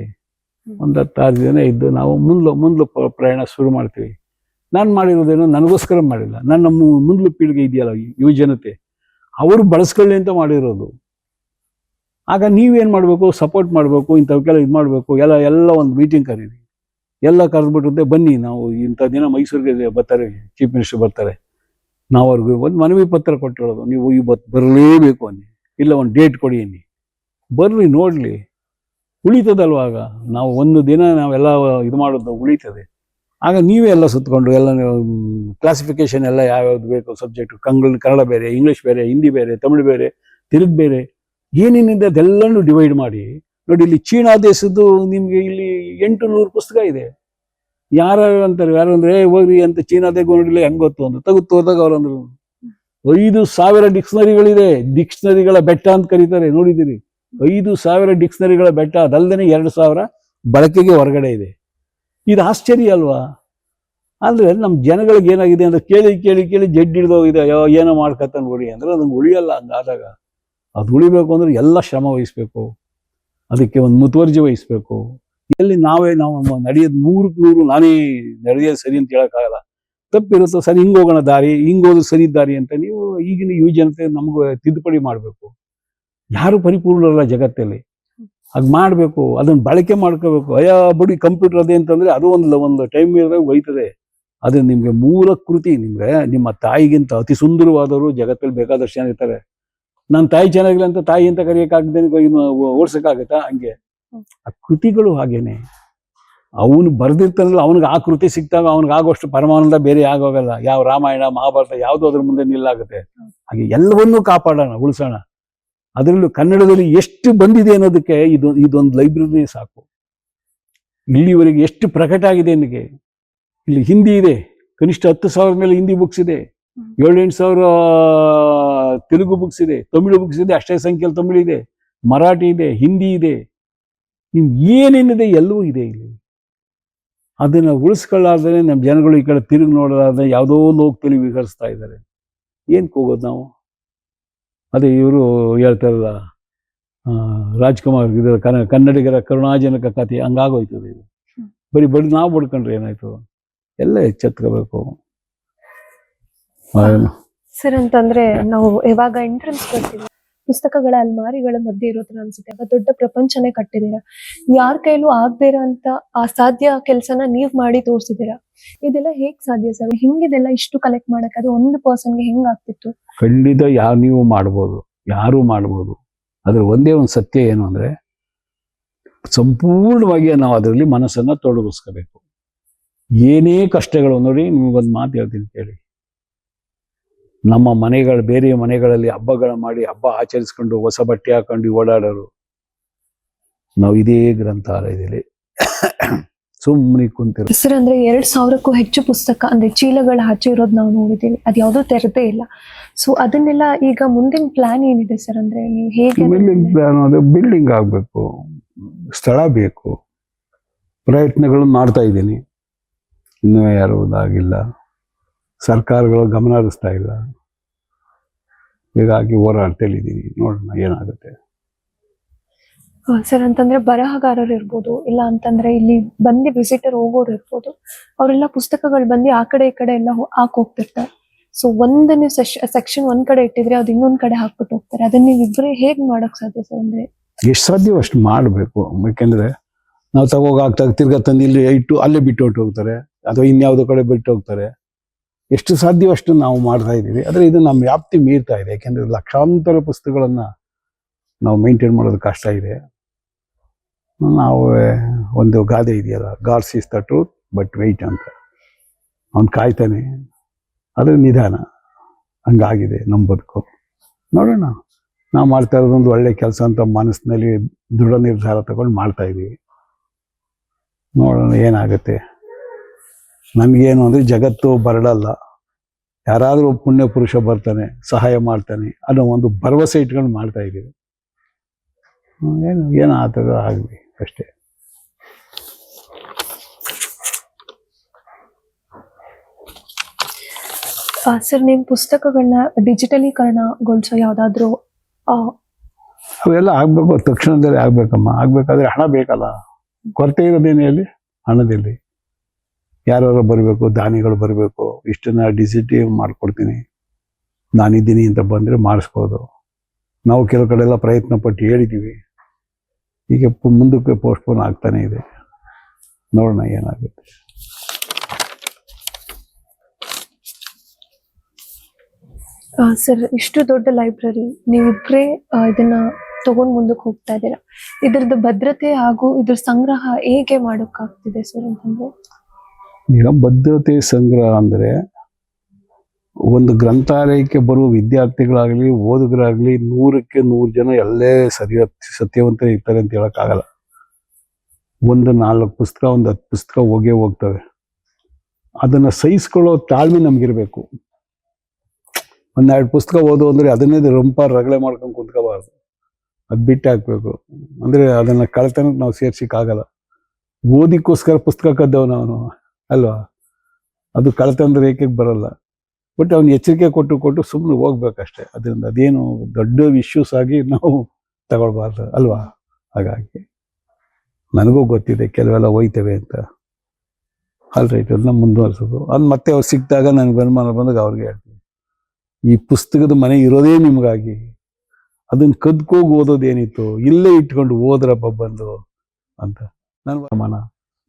ಒಂದು 10 ದಿನ ಇದ್ದು ನಾವು ಮುಂದ್ಲು ಪ್ರಯಾಣ ಶುರು ಮಾಡ್ತೀವಿ. ನಾನು ಮಾಡಿರೋದೇನೋ ನನಗೋಸ್ಕರ ಮಾಡಿಲ್ಲ, ನನ್ನ ಮುಂದ್ಲು ಪೀಳಿಗೆ ಇದೆಯಲ್ಲ, ಯುವ ಜನತೆ, ಅವರು ಬಳಸ್ಕೊಳ್ಳಿ ಅಂತ ಮಾಡಿರೋದು. ಆಗ ನೀವೇನು ಮಾಡಬೇಕು, ಸಪೋರ್ಟ್ ಮಾಡಬೇಕು, ಇಂಥವಕ್ಕೆಲ್ಲ ಇದು ಮಾಡಬೇಕು. ಎಲ್ಲ ಒಂದು ಮೀಟಿಂಗ್ ಕರೀರಿ, ಎಲ್ಲ ಕರೆದ್ಬಿಟ್ಟಿರುತ್ತೆ, ಬನ್ನಿ ನಾವು ಇಂಥ ದಿನ ಮೈಸೂರಿಗೆ ಬರ್ತಾರೆ, ಚೀಫ್ ಮಿನಿಸ್ಟರ್ ಬರ್ತಾರೆ, ನಾವು ಅವ್ರಿಗೆ ಒಂದು ಮನವಿ ಪತ್ರ ಕೊಟ್ಟಿರೋದು, ನೀವು ಇವತ್ತು ಬರಲೇಬೇಕು ಅನ್ನಿ, ಇಲ್ಲ ಒಂದು ಡೇಟ್ ಕೊಡಿ ಅನ್ನಿ, ಬರ್ರಿ ನೋಡಲಿ, ಉಳಿತದಲ್ವಾಗ. ನಾವು ಒಂದು ದಿನ ನಾವೆಲ್ಲ ಇದು ಮಾಡೋದು ಉಳಿತದೆ. ಆಗ ನೀವೇ ಎಲ್ಲ ಸುತ್ತಕೊಂಡು ಎಲ್ಲ ಕ್ಲಾಸಿಫಿಕೇಶನ್ ಎಲ್ಲ ಯಾವ್ಯಾವ್ದು ಬೇಕು ಸಬ್ಜೆಕ್ಟ್, ಕನ್ನಡ ಬೇರೆ, ಇಂಗ್ಲೀಷ್ ಬೇರೆ, ಹಿಂದಿ ಬೇರೆ, ತಮಿಳು ಬೇರೆ, ತೆಲುಗು ಬೇರೆ, ಏನೇನಿದೆ ಅದೆಲ್ಲನೂ ಡಿವೈಡ್ ಮಾಡಿ ನೋಡಿ. ಇಲ್ಲಿ ಚೀನಾ ದೇಶದ್ದು ನಿಮ್ಗೆ ಇಲ್ಲಿ 800 ಪುಸ್ತಕ ಇದೆ. ಯಾರು ಅಂತಾರೆ, ಯಾರು ಅಂದ್ರೆ ಹೋಗ್ರಿ ಅಂತ ಚೀನಾದಾಗ ನೋಡಿಲ್ಲ, ಹೆಂಗ್ ಗೊತ್ತು ಅಂತ ತೆಗೆದು ಹೋದಾಗ ಅವ್ರಂದ್ರು 5,000 ಡಿಕ್ಷನರಿಗಳಿದೆ. ಡಿಕ್ಷನರಿಗಳ ಬೆಟ್ಟ ಅಂತ ಕರೀತಾರೆ, ನೋಡಿದ್ದೀರಿ? 5,000 ಡಿಕ್ಷನರಿಗಳ ಬೆಟ್ಟ. ಅದಲ್ಲದೆ 2,000 ಬಳಕೆಗೆ ಹೊರಗಡೆ ಇದೆ. ಇದು ಆಶ್ಚರ್ಯ ಅಲ್ವಾ? ಅಂದ್ರೆ ನಮ್ಮ ಜನಗಳಿಗೆ ಏನಾಗಿದೆ ಅಂದ್ರೆ ಕೇಳಿ ಜಡ್ಡಿ ಹಿಡಿದೋಗಿದೆ, ಏನೋ ಮಾಡ್ಕತ್ತ ನೋಡಿ ಅಂದ್ರೆ ಅದನ್ನು ಉಳಿಯಲ್ಲ. ಹಂಗಾದಾಗ ಅದು ಉಳಿಬೇಕು ಅಂದ್ರೆ ಎಲ್ಲ ಶ್ರಮ ವಹಿಸ್ಬೇಕು, ಅದಕ್ಕೆ ಒಂದು ಮುತುವರ್ಜಿ ವಹಿಸ್ಬೇಕು. ಎಲ್ಲಿ ನಾವು ನಡೆಯೋದು 100% ನಾನೇ ನಡೆಯೋದು ಸರಿ ಅಂತ ಹೇಳಕ್ಕಾಗಲ್ಲ. ತಪ್ಪಿರುತ್ತೋ, ಸರಿ ಹಿಂಗೋಗೋಣ ದಾರಿ, ಹಿಂಗೋದು ಸರಿ ದಾರಿ ಅಂತ ನೀವು ಈಗಿನ ಯುವ ಜನತೆ ನಮ್ಗೆ ತಿದ್ದುಪಡಿ ಮಾಡಬೇಕು. ಯಾರು ಪರಿಪೂರ್ಣರಲ್ಲ ಜಗತ್ತಲ್ಲಿ, ಅದು ಮಾಡಬೇಕು, ಅದನ್ನ ಬಳಕೆ ಮಾಡ್ಕೋಬೇಕು. ಬಿಡಿ ಕಂಪ್ಯೂಟರ್ ಅದೇ ಅಂತಂದ್ರೆ ಅದು ಒಂದು ಟೈಮ್ ಇರೋದಾಗ ಹೋಯ್ತದೆ, ಆದರೆ ನಿಮಗೆ ಮೂಲ ಕೃತಿ, ನಿಮಗೆ ನಿಮ್ಮ ತಾಯಿಗಿಂತ ಅತಿ ಸುಂದರವಾದವರು ಜಗತ್ತಲ್ಲಿ ಬೇಕಾದಷ್ಟು ಜನ ಇರ್ತಾರೆ. ನನ್ನ ತಾಯಿ ಚೆನ್ನಾಗಿಲ್ಲ ಅಂತ ತಾಯಿ ಅಂತ ಕರೆಯೋಕ್ಕಾಗದೇನೆ ಓಡ್ಸೋಕ್ಕಾಗತ್ತಾ? ಹಂಗೆ ಆ ಕೃತಿಗಳು ಹಾಗೇನೆ. ಅವನು ಬರ್ದಿರ್ತಾನಲ್ಲ, ಅವನಿಗೆ ಆ ಕೃತಿ ಸಿಕ್ತಾಗ ಅವನಿಗೆ ಆಗೋಷ್ಟು ಪರಮಾನಂದ ಬೇರೆ ಆಗೋಗಲ್ಲ. ಯಾವ ರಾಮಾಯಣ ಮಹಾಭಾರತ ಯಾವುದೋ ಅದ್ರ ಮುಂದೆ ನಿಲ್ಲಾಗುತ್ತೆ. ಹಾಗೆ ಎಲ್ಲವನ್ನೂ ಕಾಪಾಡೋಣ, ಉಳಿಸೋಣ. ಅದರಲ್ಲೂ ಕನ್ನಡದಲ್ಲಿ ಎಷ್ಟು ಬಂದಿದೆ ಅನ್ನೋದಕ್ಕೆ ಇದೊಂದು ಲೈಬ್ರರಿ ಸಾಕು. ಇಲ್ಲಿವರೆಗೆ ಎಷ್ಟು ಪ್ರಕಟ ಆಗಿದೆ ನನಗೆ. ಇಲ್ಲಿ ಹಿಂದಿ ಇದೆ, ಕನಿಷ್ಠ 10,000 ಮೇಲೆ ಹಿಂದಿ ಬುಕ್ಸ್ ಇದೆ, 7-8 ಸಾವಿರ ತೆಲುಗು ಬುಕ್ಸ್ ಇದೆ, ತಮಿಳು ಬುಕ್ಸ್ ಇದೆ, ಅಷ್ಟೇ ಸಂಖ್ಯೆಯಲ್ಲಿ ತಮಿಳು ಇದೆ, ಮರಾಠಿ ಇದೆ, ಹಿಂದಿ ಇದೆ, ನಿಮ್ಗೆ ಏನೇನಿದೆ ಎಲ್ಲವೂ ಇದೆ ಇಲ್ಲಿ. ಅದನ್ನು ಉಳಿಸ್ಕೊಳ್ಳಾದ್ರೆ ನಮ್ಮ ಜನಗಳು ಈ ಕಡೆ ತಿರುಗಿ ನೋಡೋದಾದ್ರೆ ಯಾವುದೋ ಲೋಕದಲ್ಲಿ ವಿಹರಿಸ್ತಾ ಇದ್ದಾರೆ. ಏನಕ್ಕೆ ಹೋಗೋದು ನಾವು? ಅದೇ ಇವರು ಹೇಳ್ತಾರಲ್ಲ, ರಾಜ್ಕುಮಾರ್ ಇದು ಕನ್ನಡಿಗರ ಕರುಣಾಜನಕ ಕಥೆ, ಹಂಗಾಗೋಯ್ತದೆ ಇದು. ಬರೀ ನಾವು ಬಡ್ಕೊಂಡ್ರೆ ಏನಾಯ್ತು? ಎಲ್ಲ ಎಚ್ಚೆತ್ಕೋಬೇಕು. ಸರ್, ಅಂತಂದ್ರೆ ನಾವು ಯಾವಾಗ ಎಂಟ್ರೆನ್ಸ್ ಬರ್ತೀವಿ, ಪುಸ್ತಕಗಳ ಅಲ್ಮಾರಿಗಳ ಮಧ್ಯೆ ಇರೋದ್ರ ಅನ್ಸುತ್ತೆ. ದೊಡ್ಡ ಪ್ರಪಂಚನೇ ಕಟ್ಟಿದೀರ. ಯಾರ ಕೈಲೂ ಆಗದೆ ಇರೋಂತ ಅಸಾಧ್ಯ ಕೆಲಸನ ನೀವ್ ಮಾಡಿ ತೋರಿಸಿದೀರಾ. ಇದೆಲ್ಲ ಹೇಗ್ ಸಾಧ್ಯ ಸರ್? ಹಿಂಗಿದೆಲ್ಲ ಇಷ್ಟು ಕಲೆಕ್ಟ್ ಮಾಡಕ್ ಅದು ಒಂದು ಪರ್ಸನ್ಗೆ ಹೆಂಗ್ ಆಗ್ತಿತ್ತು? ಖಂಡಿತ ನೀವು ಮಾಡ್ಬೋದು, ಯಾರು ಮಾಡ್ಬೋದು. ಅದ್ರ ಒಂದೇ ಒಂದು ಸತ್ಯ ಏನು ಅಂದ್ರೆ, ಸಂಪೂರ್ಣವಾಗಿ ನಾವು ಅದರಲ್ಲಿ ಮನಸ್ಸನ್ನ ತೊಡಗಿಸ್ಕೋಬೇಕು. ಏನೇ ಕಷ್ಟಗಳು ನೋಡಿ, ನಿಮಗೊಂದು ಮಾತು ಹೇಳ್ತೀನಿ ಕೇಳಿ. ನಮ್ಮ ಮನೆಗಳು, ಬೇರೆ ಮನೆಗಳಲ್ಲಿ ಹಬ್ಬಗಳ ಮಾಡಿ ಹಬ್ಬ ಆಚರಿಸ್ಕೊಂಡು ಹೊಸ ಬಟ್ಟೆ ಹಾಕೊಂಡು ಓಡಾಡೋರು ನಾವು ಇದೇ ಗ್ರಂಥಾಲಯದಲ್ಲಿ ಸುಮ್ಮನೆ ಕುಂತಿರೋ. ಸರ್, ಅಂದ್ರೆ 2,000ಕ್ಕೂ ಹೆಚ್ಚು ಪುಸ್ತಕ ಅಂದ್ರೆ ಚೀಲಗಳ ಆಚೆ ಇರೋದು ನಾವು ನೋಡಿದ್ದೀವಿ. ಅದು ಯಾವುದೋ ತೆರೆದೇ ಇಲ್ಲ. ಸೊ ಅದನ್ನೆಲ್ಲ ಈಗ ಮುಂದಿನ ಪ್ಲಾನ್ ಏನಿದೆ ಸರ್? ಅಂದ್ರೆ ನೀವು ಹೇಗೆ ಪ್ಲಾನ್? ಅದು ಬಿಲ್ಡಿಂಗ್ ಆಗಬೇಕು, ಸ್ಥಳ ಬೇಕು, ಪ್ರಯತ್ನಗಳು ಮಾಡ್ತಾ ಇದ್ದೀನಿ. ಇನ್ನೂ ಯಾರು ಆಗಿಲ್ಲ, ಸರ್ಕಾರಗಳು ಗಮನ ಹರಿಸ್ತಾ ಇಲ್ಲ. ಹೀಗಾಗಿ ಹೋರಾಡ್ತಲಿದ್ದೀನಿ, ನೋಡೋಣ ಏನಾಗುತ್ತೆ. ಸರ್, ಅಂತಂದ್ರೆ ಬರಹಗಾರರು ಇರ್ಬೋದು, ಇಲ್ಲ ಅಂತಂದ್ರೆ ಇಲ್ಲಿ ಬಂದು ವಿಸಿಟರ್ ಹೋಗೋರು ಇರ್ಬೋದು, ಅವರೆಲ್ಲ ಪುಸ್ತಕಗಳು ಬಂದು ಆ ಕಡೆ ಈ ಕಡೆ ಎಲ್ಲ ಹೋಗ್ತಿರ್ತಾರೆ. ಸೊ ಒಂದನೇ ಸೆಕ್ಷನ್ ಒಂದ್ ಕಡೆ ಇಟ್ಟಿದ್ರೆ ಅದು ಇನ್ನೊಂದ್ ಕಡೆ ಹಾಕ್ಬಿಟ್ಟು ಹೋಗ್ತಾರೆ. ಅದನ್ನ ನೀವಿಬ್ಬರೇ ಹೇಗ್ ಮಾಡಕ್ ಸಾಧ್ಯ ಸರ್? ಅಂದ್ರೆ ಎಷ್ಟು ಸಾಧ್ಯವೋ ಅಷ್ಟು ಮಾಡಬೇಕು. ಯಾಕೆಂದ್ರೆ ನಾವು ತಗೋಗಾಗ್ತಾಗ ತಿರ್ಗಾ ತಂದು ಇಲ್ಲಿ ಇಟ್ಟು ಅಲ್ಲೇ ಬಿಟ್ಟು ಹೊಟ್ಟು ಹೋಗ್ತಾರೆ, ಅಥವಾ ಇನ್ಯಾವುದೋ ಕಡೆ ಬಿಟ್ಟು ಹೋಗ್ತಾರೆ. ಎಷ್ಟು ಸಾಧ್ಯವೋ ಅಷ್ಟು ನಾವು ಮಾಡ್ತಾ ಇದ್ದೀವಿ. ಆದರೆ ಇದು ನಮ್ಮ ವ್ಯಾಪ್ತಿ ಮೀರ್ತಾ ಇದೆ. ಯಾಕೆಂದ್ರೆ ಲಕ್ಷಾಂತರ ಪುಸ್ತಕಗಳನ್ನ ನಾವು ಮೇಂಟೈನ್ ಮಾಡೋದು ಕಷ್ಟ ಇದೆ. ನಾವು ಒಂದು ಗಾದೆ ಇದೆಯಲ್ಲ, God's is the truth but wait ಅಂತ. ಅವ್ನು ಕಾಯ್ತಾನೆ, ಅದು ನಿಧಾನ. ಹಂಗಾಗಿದೆ ನಮ್ಮ ಬದುಕು. ನೋಡೋಣ, ನಾವು ಮಾಡ್ತಾ ಇರೋದೊಂದು ಒಳ್ಳೆ ಕೆಲಸ ಅಂತ ಮನಸ್ಸಿನಲ್ಲಿ ದೃಢ ನಿರ್ಧಾರ ತಗೊಂಡು ಮಾಡ್ತಾ ಇದ್ದೀವಿ. ನೋಡೋಣ ಏನಾಗುತ್ತೆ. ನಮಗೇನು ಅಂದರೆ ಜಗತ್ತು ಬರಡಲ್ಲ, ಯಾರಾದರೂ ಪುಣ್ಯ ಪುರುಷ ಬರ್ತಾನೆ, ಸಹಾಯ ಮಾಡ್ತಾನೆ ಅನ್ನೋ ಒಂದು ಭರವಸೆ ಇಟ್ಕೊಂಡು ಮಾಡ್ತಾ ಇದ್ದೀವಿ. ಏನು ಆಗ್ತದೋ ಆಗಲಿ ಅಷ್ಟೇ. ಸರ್, ನೀವು ಪುಸ್ತಕಗಳನ್ನ ಡಿಜಿಟಲೀಕರಣಗೊಳಿಸೋ ಯಾವುದಾದ್ರೂ ಅವೆಲ್ಲ ಆಗಬೇಕು, ತಕ್ಷಣದಲ್ಲಿ ಆಗಬೇಕಮ್ಮ. ಆಗಬೇಕಾದ್ರೆ ಹಣ ಬೇಕಲ್ಲ. ಕೊರತೆ ಇರೋದೇನೆ ಅಲ್ಲಿ, ಹಣದಲ್ಲಿ. ಯಾರು ಬರಬೇಕು, ದಾನಿಗಳು ಬರಬೇಕು. ಇಷ್ಟನ್ನ ಡಿಜಿಟಲ್ ಮಾಡಿಕೊಡ್ತೀನಿ, ನಾನಿದ್ದೀನಿ ಅಂತ ಬಂದರೆ ಮಾಡಿಸ್ಬೋದು. ನಾವು ಕೆಲವು ಕಡೆ ಎಲ್ಲ ಪ್ರಯತ್ನ ಪಟ್ಟು ಹೇಳಿದ್ದೀವಿ. ಈಗ ಮುಂದಕ್ಕೆ ಪೋಸ್ಟ್ಪೋನ್ ಆಗ್ತಾನೆ ಇದೆ. ನೋಡೋಣ ಏನಾಗುತ್ತೆ. ಸರ್, ಇಷ್ಟು ದೊಡ್ಡ ಲೈಬ್ರರಿ ನೀವಿಬ್ಬರೇ ಇದನ್ನ ತಗೊಂಡು ಮುಂದಕ್ಕೆ ಹೋಗ್ತಾ ಇದ್ದೀರಾ. ಇದ್ರದ್ದು ಭದ್ರತೆ ಹಾಗೂ ಇದ್ರ ಸಂಗ್ರಹ ಹೇಗೆ ಮಾಡೋಕ್ಕಾಗ್ತಿದೆ ಸರ್? ಅಂತಂದ್ರೆ ಈಗ ಭದ್ರತೆ ಸಂಗ್ರಹ ಅಂದರೆ, ಒಂದು ಗ್ರಂಥಾಲಯಕ್ಕೆ ಬರುವ ವಿದ್ಯಾರ್ಥಿಗಳಾಗಲಿ ಓದುಗರಾಗಲಿ 100ಕ್ಕೆ 100 ಜನ ಎಲ್ಲೇ ಸತ್ಯವಂತರೇ ಇರ್ತಾರೆ ಅಂತ ಹೇಳೋಕ್ಕಾಗಲ್ಲ. ಒಂದು 4 ಪುಸ್ತಕ, ಒಂದು 10 ಪುಸ್ತಕ ಹೋಗ್ತವೆ. ಅದನ್ನು ಸಹಿಸ್ಕೊಳ್ಳೋ ತಾಳ್ಮೆ ನಮಗಿರಬೇಕು. 1-2 ಪುಸ್ತಕ ಓದು ಅಂದರೆ ಅದನ್ನೇ ರಗಳೆ ಮಾಡ್ಕೊಂಡು ಕುಂತ್ಕೋಬಾರ್ದು. ಅದು ಬಿಟ್ಟು ಹಾಕ್ಬೇಕು. ಅಂದರೆ ಅದನ್ನು ಕಳ್ತನಕ್ಕೆ ನಾವು ಸೇರ್ಸಿಕ್ಕಾಗಲ್ಲ. ಓದಿಕ್ಕೋಸ್ಕರ ಪುಸ್ತಕ ಕದ್ದವನು ಅವನು ಅಲ್ವಾ? ಅದು ಕಳ್ತನದ ರೇಖೆಗೆ ಬರಲ್ಲ. ಬಟ್ ಅವ್ನು ಎಚ್ಚರಿಕೆ ಕೊಟ್ಟು ಸುಮ್ಮನೆ ಹೋಗ್ಬೇಕಷ್ಟೆ. ಅದರಿಂದ ಅದೇನು ದೊಡ್ಡ ಇಶ್ಯೂಸ್ ಆಗಿ ನಾವು ತಗೊಳ್ಬಾರ್ದು ಅಲ್ವಾ? ಹಾಗಾಗಿ ನನಗೂ ಗೊತ್ತಿದೆ ಕೆಲವೆಲ್ಲ ಹೋಯ್ತವೆ ಅಂತ. ಆಲ್ರೈಟ್, ಅದನ್ನ ಮುಂದುವರ್ಸೋದು. ಅದು ಮತ್ತೆ ಅವ್ರು ಸಿಕ್ಕಿದಾಗ ನನಗೆ ಅನುಮಾನ ಬಂದಾಗ ಅವ್ರಿಗೆ ಹೇಳ್ತೀನಿ, ಈ ಪುಸ್ತಕದ ಮನೆ ಇರೋದೇ ನಿಮಗಾಗಿ. ಅದನ್ನು ಕದ್ಕೋಗಿ ಓದೋದೇನಿತ್ತು, ಇಲ್ಲೇ ಇಟ್ಕೊಂಡು ಓದ್ರಪ್ಪ ಬಂದು ಅಂತ. ನನ್ನ ಮನ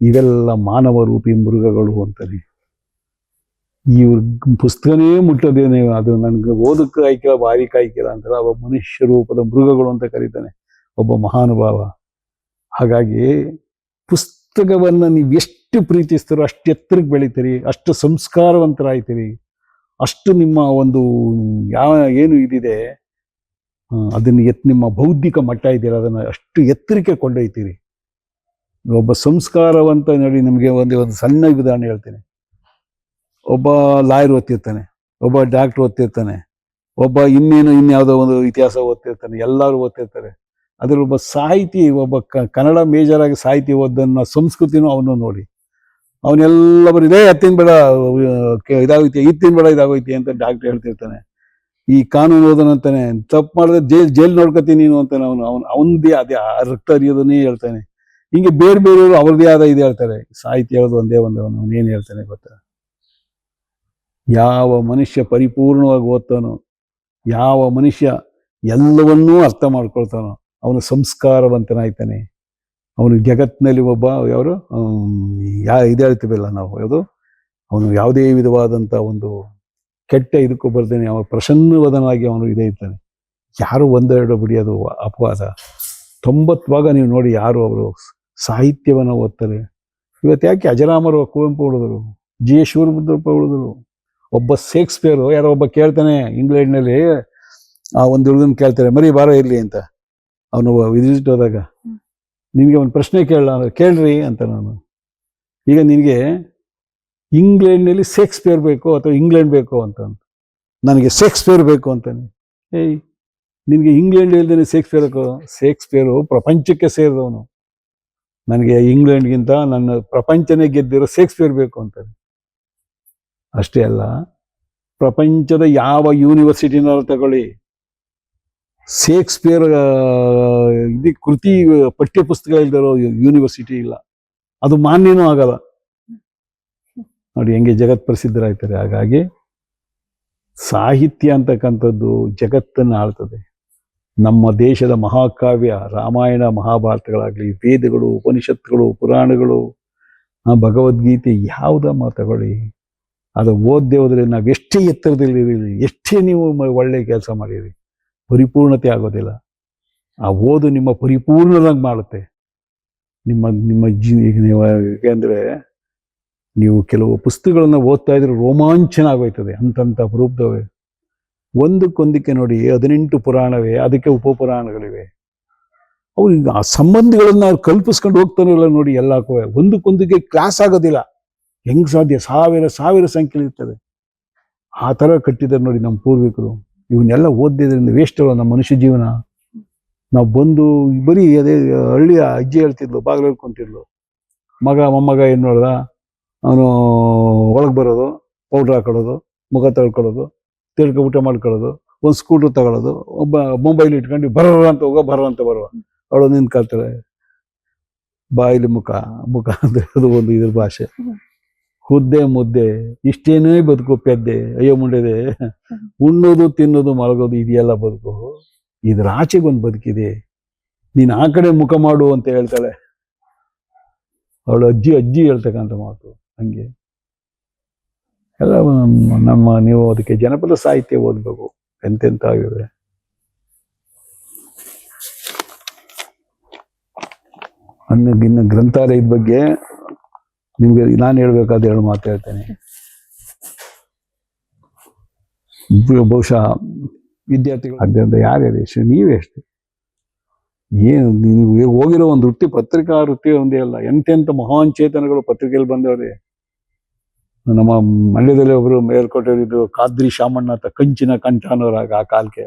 ಇವೆಲ್ಲ ಮಾನವ ರೂಪಿ ಮೃಗಗಳು ಅಂತಾನೆ. ಇವ್ರ ಪುಸ್ತಕನೇ ಮುಟ್ಟೋದೇನೆ, ಅದು ನನ್ಗೆ ಓದಕ್ಕೆ ಆಯ್ಕಿಲ್ಲ, ಬಾರಿಕ ಆಯ್ಕಿಲ್ಲ ಅಂತಾರೆ. ಒಬ್ಬ ಮನುಷ್ಯ ರೂಪದ ಮೃಗಗಳು ಅಂತ ಕರೀತಾನೆ ಒಬ್ಬ ಮಹಾನುಭಾವ. ಹಾಗಾಗಿ ಪುಸ್ತಕವನ್ನ ನೀವು ಎಷ್ಟು ಪ್ರೀತಿಸ್ತೀರೋ ಅಷ್ಟು ಎತ್ತರಕ್ಕೆ ಬೆಳಿತೀರಿ, ಅಷ್ಟು ಸಂಸ್ಕಾರವಂತರಾಯ್ತೀರಿ, ಅಷ್ಟು ನಿಮ್ಮ ಒಂದು ಏನು ಇದಿದೆ ಅದನ್ನ ನಿಮ್ಮ ಬೌದ್ಧಿಕ ಮಟ್ಟ ಇದೆಯಲ್ಲ ಅದನ್ನ ಅಷ್ಟು ಎತ್ತರಕ್ಕೆ ಕೊಂಡೊಯ್ತೀರಿ. ಒಬ್ಬ ಸಂಸ್ಕಾರವಂತ ನೋಡಿ, ನಿಮಗೆ ಒಂದು ಸಣ್ಣ ಉದಾಹರಣೆ ಹೇಳ್ತೀನಿ. ಒಬ್ಬ ಲಾಯರ್ ಓದ್ತಿರ್ತಾನೆ, ಒಬ್ಬ ಡಾಕ್ಟರ್ ಓದ್ತಿರ್ತಾನೆ, ಒಬ್ಬ ಇನ್ಯಾವುದೋ ಒಂದು ಇತಿಹಾಸ ಓದ್ತಿರ್ತಾನೆ, ಎಲ್ಲರೂ ಓದ್ತಿರ್ತಾರೆ. ಅದ್ರ ಒಬ್ಬ ಸಾಹಿತಿ, ಒಬ್ಬ ಕನ್ನಡ ಮೇಜರ್ ಆಗಿ ಸಾಹಿತಿ ಓದನ್ನ ಸಂಸ್ಕೃತಿನೂ ಅವನು ನೋಡಿ, ಅವನೆಲ್ಲ ಬರೀ ಹತ್ತಿನ ಬೇಡ ಇದಾಗೈತಿ, ಇತ್ತಿನ ಬೇಡ ಇದಾಗೈತಿ ಅಂತ ಡಾಕ್ಟರ್ ಹೇಳ್ತಿರ್ತಾನೆ. ಈ ಕಾನೂನು ಓದನಂತಾನೆ, ತಪ್ಪು ಮಾಡಿದ್ರೆ ಜೈಲ್ ನೋಡ್ಕೊತೀನಿ ನೀನು ಅಂತಾನೆ. ಅವನದೇ ಅದೇ ರಕ್ತ ಹರಿಯೋದನ್ನೇ ಹೇಳ್ತಾನೆ. ಹಿಂಗೆ ಬೇರೆ ಬೇರೆಯವರು ಅವ್ರದೇ ಆದ ಇದು ಹೇಳ್ತಾರೆ. ಸಾಹಿತ್ಯ ಹೇಳೋದು ಒಂದೇ ಅವನೇನು ಹೇಳ್ತಾನೆ ಗೊತ್ತಾ? ಯಾವ ಮನುಷ್ಯ ಪರಿಪೂರ್ಣವಾಗಿ ಓದ್ತಾನೋ, ಯಾವ ಮನುಷ್ಯ ಎಲ್ಲವನ್ನೂ ಅರ್ಥ ಮಾಡ್ಕೊಳ್ತಾನೋ ಅವನು ಸಂಸ್ಕಾರವಂತನಾಯ್ತಾನೆ. ಅವನು ಜಗತ್ತಿನಲ್ಲಿ ಒಬ್ಬ ಇದು ಹೇಳ್ತೀವಲ್ಲ ನಾವು, ಅವನು ಯಾವುದೇ ವಿಧವಾದಂಥ ಒಂದು ಕೆಟ್ಟ ಇದಕ್ಕೂ ಬರ್ದೇನೆ ಅವನು ಪ್ರಸನ್ನವದನಾಗಿ ಅವನು ಇದೇ ಇರ್ತಾನೆ. ಯಾರು ಒಂದೆರಡು ಬಿಡಿಯೋದು ಅಪವಾದ. 90 ಭಾಗ ನೀವು ನೋಡಿ ಯಾರು ಅವರು ಸಾಹಿತ್ಯವನ್ನು ಓದ್ತಾರೆ. ಇವತ್ತು ಯಾಕೆ ಅಜರಾಮರು ಕುವೆಂಪು ಉಳಿದ್ರು, ಜಿ ಎಸ್ ಶಿವರುದ್ರಪ್ಪ ಉಳಿದ್ರು, ಒಬ್ಬ ಶೇಕ್ಸ್ಪಿಯರು ಯಾರೋ ಒಬ್ಬ ಕೇಳ್ತಾನೆ ಇಂಗ್ಲೆಂಡ್ನಲ್ಲಿ, ಆ ಒಂದು ಹುಡುಗನ ಕೇಳ್ತಾರೆ, ಮರಿ ಬಾರ ಇರಲಿ ಅಂತ. ಅವನು ವಿಸಿಟ್ ಹೋದಾಗ ನಿನಗೆ ಒಂದು ಪ್ರಶ್ನೆ ಕೇಳ್ರಿ ಅಂತ ನಾನು. ಈಗ ನಿನಗೆ ಇಂಗ್ಲೆಂಡ್ನಲ್ಲಿ ಶೇಕ್ಸ್ಪಿಯರ್ ಬೇಕು ಅಥವಾ ಇಂಗ್ಲೆಂಡ್ ಬೇಕು ಅಂತ. ನನಗೆ ಶೇಕ್ಸ್ಪಿಯರ್ ಬೇಕು ಅಂತಾನೆ. ನಿನಗೆ ಇಂಗ್ಲೆಂಡ್ ಇಲ್ದೇನೆ ಶೇಕ್ಸ್ಪಿಯರು ಪ್ರಪಂಚಕ್ಕೆ ಸೇರಿದವನು. ನನಗೆ ಇಂಗ್ಲೆಂಡ್ಗಿಂತ ನನ್ನ ಪ್ರಪಂಚನೇ ಗೆದ್ದಿರೋ ಶೇಕ್ಸ್ಪಿಯರ್ ಬೇಕು ಅಂತಾನೆ. ಅಷ್ಟೇ ಅಲ್ಲ, ಪ್ರಪಂಚದ ಯಾವ ಯೂನಿವರ್ಸಿಟಿನಾರು ತಗೊಳ್ಳಿ, ಶೇಕ್ಸ್ಪಿಯರ್ ಕೃತಿ ಪಠ್ಯ ಪುಸ್ತಕ ಇಲ್ದಿರೋ ಯೂನಿವರ್ಸಿಟಿ ಇಲ್ಲ, ಅದು ಮಾನ್ಯನೂ ಆಗಲ್ಲ. ನೋಡಿ ಹೆಂಗೆ ಜಗತ್ ಪ್ರಸಿದ್ಧರಾಗ್ತಾರೆ. ಹಾಗಾಗಿ ಸಾಹಿತ್ಯ ಅಂತಕ್ಕಂಥದ್ದು ಜಗತ್ತನ್ನು ಆಳ್ತದೆ. ನಮ್ಮ ದೇಶದ ಮಹಾಕಾವ್ಯ ರಾಮಾಯಣ ಮಹಾಭಾರತಗಳಾಗಲಿ, ವೇದಗಳು, ಉಪನಿಷತ್ತುಗಳು, ಪುರಾಣಗಳು, ಭಗವದ್ಗೀತೆ ಯಾವುದ ತಗೊಳ್ಳಿ, ಅದು ಓದ್ದೇ ಹೋದ್ರೆ ನಾವು ಎಷ್ಟೇ ಎತ್ತರದಲ್ಲಿರಿ, ಎಷ್ಟೇ ನೀವು ಒಳ್ಳೆ ಕೆಲಸ ಮಾಡಿರಿ, ಪರಿಪೂರ್ಣತೆ ಆಗೋದಿಲ್ಲ. ಆ ಓದು ನಿಮ್ಮ ಪರಿಪೂರ್ಣವಾಗಿ ಮಾಡುತ್ತೆ. ನಿಮ್ಮ ಏಕೆಂದರೆ ನೀವು ಕೆಲವು ಪುಸ್ತಕಗಳನ್ನ ಓದ್ತಾ ಇದ್ರೆ ರೋಮಾಂಚನ ಆಗೋಯ್ತದೆ. ಅಂತಂತ ಅಪರೂಪದವೇ ಒಂದಕ್ಕೊಂದಕ್ಕೆ ನೋಡಿ 18 ಪುರಾಣವೇ, ಅದಕ್ಕೆ ಉಪಪುರಾಣಗಳಿವೆ. ಅವ್ರು ಆ ಸಂಬಂಧಗಳನ್ನ ಕಲ್ಪಿಸ್ಕೊಂಡು ಹೋಗ್ತಾನೆ ಇಲ್ಲ ನೋಡಿ. ಎಲ್ಲಕ್ಕೂ ಒಂದಕ್ಕೊಂದಕ್ಕೆ ಕ್ಲಾಸ್ ಆಗೋದಿಲ್ಲ. ಹೆಂಗ್ ಸಾಧ್ಯ? ಸಾವಿರ ಸಂಖ್ಯೆ ಇರ್ತದೆ. ಆ ಥರ ಕಟ್ಟಿದ್ದಾರೆ ನೋಡಿ ನಮ್ಮ ಪೂರ್ವಿಕರು. ಇವನ್ನೆಲ್ಲ ಓದಿದ್ರಿಂದ ವೇಸ್ಟ್ ಅಲ್ಲ ನಮ್ಮ ಮನುಷ್ಯ ಜೀವನ. ನಾವು ಬಂದು ಬರೀ ಅದೇ ಹಳ್ಳಿಯ ಅಜ್ಜಿ ಹೇಳ್ತಿದ್ಲು, ಬಾಗಿಲು ಹೇಳ್ಕೊಂತಿದ್ಲು, ಮೊಮ್ಮಗ ಏನು ನೋಡ್ದ, ಅವನು ಒಳಗೆ ಬರೋದು, ಪೌಡ್ರ್ ಹಾಕೊಳ್ಳೋದು, ಮುಖ ತೊಳ್ಕೊಳ್ಳೋದು, ಊಟ ಮಾಡ್ಕೊಳ್ಳೋದು, ಒಂದು ಸ್ಕೂಟ್ರ್ ತಗೊಳ್ಳೋದು, ಒಬ್ಬ ಮೊಬೈಲ್ ಇಟ್ಕೊಂಡು ಬರೋ ಅಂತ ಹೋಗೋ, ಬರೋ ಅಂತ ಬರುವ. ಅವಳು ನಿಂತ್ಕೊಳ್ತಾಳೆ, ಬಾಯಿಲಿ ಮುಖ ಅಂದ್ರೆ ಅದು ಒಂದು ಇದ್ರ ಭಾಷೆ. ಮುದ್ದೆ ಇಷ್ಟೇನೇ ಬದುಕು ಪೆದ್ದೆ, ಅಯ್ಯೋ ಮುಂಡೆದೆ, ಉಣ್ಣೋದು ತಿನ್ನೋದು ಮಲಗೋದು ಇದೆಯಲ್ಲ ಬದುಕು. ಇದ್ರ ಆಚೆಗೊಂದು ಬದುಕಿದೆ, ನೀನು ಆ ಕಡೆ ಮುಖ ಮಾಡು ಅಂತ ಹೇಳ್ತಾಳೆ ಅವಳು. ಅಜ್ಜಿ ಹೇಳ್ತಕ್ಕಂಥ ಮಾತು ಹಂಗೆ ಎಲ್ಲ. ನೀವು ಅದಕ್ಕೆ ಜನಪದ ಸಾಹಿತ್ಯ ಓದ್ಬೇಕು, ಎಂತೆಂತ ಆಗಿವೆ. ಇನ್ನು ಗ್ರಂಥಾಲಯದ ಬಗ್ಗೆ ನಿಮ್ಗೆ ನಾನು ಹೇಳ್ಬೇಕಾದ 2 ಮಾತು ಹೇಳ್ತೇನೆ. ಬಹುಶಃ ವಿದ್ಯಾರ್ಥಿಗಳು ಅದರಿಂದ ಯಾರ್ಯಾರು ನೀವೇ ಅಷ್ಟೇ. ಏನು ನೀವು ಹೋಗಿರೋ ಒಂದು ವೃತ್ತಿ, ಪತ್ರಿಕಾ ವೃತ್ತಿ ಒಂದೇ ಅಲ್ಲ, ಎಂತೆಂಥ ಮಹಾನ್ ಚೇತನಗಳು ಪತ್ರಿಕೆಯಲ್ಲಿ ಬಂದವ್ರೆ. ನಮ್ಮ ಮಂಡ್ಯದಲ್ಲಿ ಒಬ್ರು ಮೇಲ್ಕೋಟೆಯಲ್ಲಿದ್ದು ಕಾದ್ರಿ ಶಾಮಣ್ಣ ಅಂತ, ಕಂಚಿನ ಕಂಠ ಅನ್ನೋರಾಗ ಆ ಕಾಲಕ್ಕೆ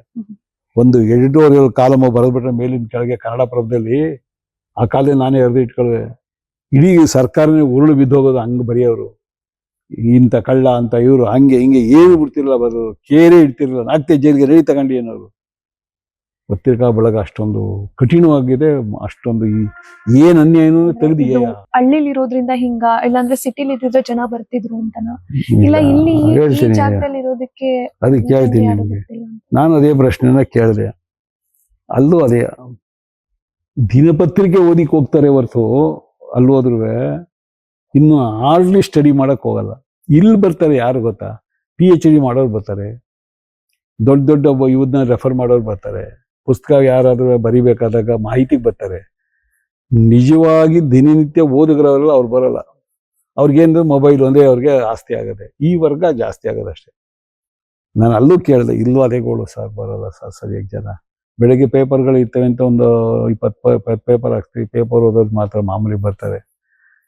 ಒಂದು ಎಡಿಟೋರಿಯಲ್ ಕಾಲಮ ಬರೆದ್ಬಿಟ್ರೆ ಮೇಲಿನ ಕೆಳಗೆ ಕನ್ನಡ ಪ್ರಭದಲ್ಲಿ. ಆ ಕಾಲದಲ್ಲಿ ನಾನೇ ಎರೆದು ಇಟ್ಕೊಳ್ವೆ. ಇಡೀ ಸರ್ಕಾರನೇ ಉರುಳು ಬಿದ್ದೋಗೋದು ಹಂಗೆ ಬರೆಯೋರು. ಇಂಥ ಕಳ್ಳ ಅಂತ ಇವರು ಹಂಗೆ ಹಿಂಗೆ ಏನು ಬಿಡ್ತಿರಲ್ಲ, ಬರೋದು ಕೇರೇ ಇಡ್ತಿರಲಿಲ್ಲ, ನಾಟ್ಯ ಜೈಲಿಗೆ ರೆಡಿ ತಗೊಂಡು ಏನವರು. ಪತ್ರಿಕಾ ಬಳಗ ಅಷ್ಟೊಂದು ಕಠಿಣವಾಗಿದೆ, ಅಷ್ಟೊಂದು ಏನ್ ಅನ್ಯಾಯನೂ ತೆಗೆದಿದೆಯಾ. ಹಳ್ಳಿಲಿ ಇರೋದ್ರಿಂದ ಹಿಂಗ, ಇಲ್ಲಾಂದ್ರೆ ಸಿಟಿಲಿ ಇದ್ದಿದ್ರೆ ಜನ ಬರ್ತಿದ್ರು ಅಂತನ, ಇಲ್ಲ ಇಲ್ಲಿ ಈ ಜಾಗದಲ್ಲಿ ಇರೋದಕ್ಕೆ. ಅದಕ್ಕೆ ಕೇಳ್ತೀನಿ ನಿಮ್ಗೆ, ನಾನು ಅದೇ ಪ್ರಶ್ನೆನ ಕೇಳಿದೆ. ಅಲ್ಲೂ ಅದೇ ದಿನಪತ್ರಿಕೆ ಓದಿಕ್ ಹೋಗ್ತಾರೆ ಹೊರತು, ಅಲ್ಲೋದ್ರೂ ಇನ್ನು ಹಾರ್ಡ್ಲಿ ಸ್ಟಡಿ ಮಾಡಕ್ ಹೋಗಲ್ಲ. ಇಲ್ಲಿ ಬರ್ತಾರೆ ಯಾರು ಗೊತ್ತಾ, PhD ಮಾಡೋರು ಬರ್ತಾರೆ, ದೊಡ್ಡ ದೊಡ್ಡ ಇವನ್ನ ರೆಫರ್ ಮಾಡೋರು ಬರ್ತಾರೆ, ಪುಸ್ತಕ ಯಾರಾದ್ರೂ ಬರಿಬೇಕಾದಾಗ ಮಾಹಿತಿಗೆ ಬರ್ತಾರೆ. ನಿಜವಾಗಿ ದಿನನಿತ್ಯ ಓದುಗರವರೆಲ್ಲ ಅವ್ರು ಬರಲ್ಲ. ಅವ್ರಿಗೇನು ಮೊಬೈಲ್ ಒಂದೇ ಅವ್ರಿಗೆ ಆಸ್ತಿ ಆಗದೆ. ಈ ವರ್ಗ ಜಾಸ್ತಿ ಆಗೋದು ಅಷ್ಟೇ. ನಾನು ಅಲ್ಲೂ ಕೇಳಿದೆ, ಇಲ್ಲೂ ಅದೇ ಗೋಳು ಸರ್, ಬರಲ್ಲ ಸರ್ ಸರಿಯಾಗಿ ಜನ. ಬೆಳಗ್ಗೆ ಪೇಪರ್ಗಳು ಇರ್ತವೆ ಅಂತ ಒಂದು 20 ಪೇಪರ್ ಹಾಕ್ತೀವಿ, ಪೇಪರ್ ಓದೋದು ಮಾತ್ರ ಮಾಮೂಲಿ ಬರ್ತಾರೆ.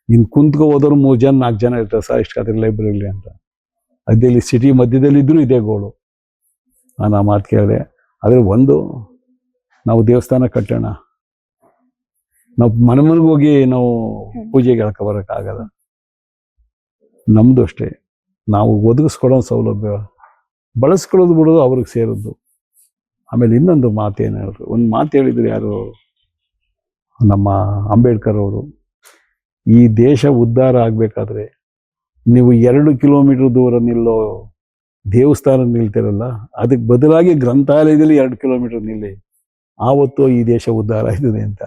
ಇನ್ನು ಕುಂತ್ಕೊ ಓದೋರು 3 ಜನ 4 ಜನ ಇರ್ತಾರೆ ಸರ್ ಇಷ್ಟು ಕತೆ ಲೈಬ್ರರಿಲಿ ಅಂತ. ಅದಲ್ಲಿ ಸಿಟಿ ಮಧ್ಯದಲ್ಲಿ ಇದ್ರೂ ಇದೇ ಗೋಳು. ನಾನು ಆ ಮಾತು ಕೇಳಿದೆ. ಆದರೆ ಒಂದು, ನಾವು ದೇವಸ್ಥಾನ ಕಟ್ಟೋಣ, ನಾವು ಮನೆಗೆ ಹೋಗಿ ನಾವು ಪೂಜೆಗೆ ಬರೋಕ್ಕಾಗಲ್ಲ. ನಮ್ದು ಅಷ್ಟೇ, ನಾವು ಒದಗಿಸ್ಕೊಡೋ ಸೌಲಭ್ಯ ಬಳಸ್ಕೊಳ್ಳೋದು ಬಿಡೋದು ಅವ್ರಿಗೆ ಸೇರೋದು. ಆಮೇಲೆ ಇನ್ನೊಂದು ಮಾತೇನು ಹೇಳಿದ್ರು, ಒಂದು ಮಾತು ಹೇಳಿದ್ರು ಯಾರು, ನಮ್ಮ ಅಂಬೇಡ್ಕರ್ ಅವರು, ಈ ದೇಶ ಉದ್ಧಾರ ಆಗಬೇಕಾದ್ರೆ ನೀವು 2 ಕಿಲೋಮೀಟರ್ ದೂರ ನಿಲ್ಲೋ ದೇವಸ್ಥಾನ ನಿಲ್ತಿರಲ್ಲ, ಅದಕ್ಕೆ ಬದಲಾಗಿ ಗ್ರಂಥಾಲಯದಲ್ಲಿ 2 ಕಿಲೋಮೀಟರ್ ನಿಲ್ಲಿ, ಆವತ್ತು ಈ ದೇಶ ಉದ್ಧಾರ ಆಯ್ತದೆ ಅಂತ.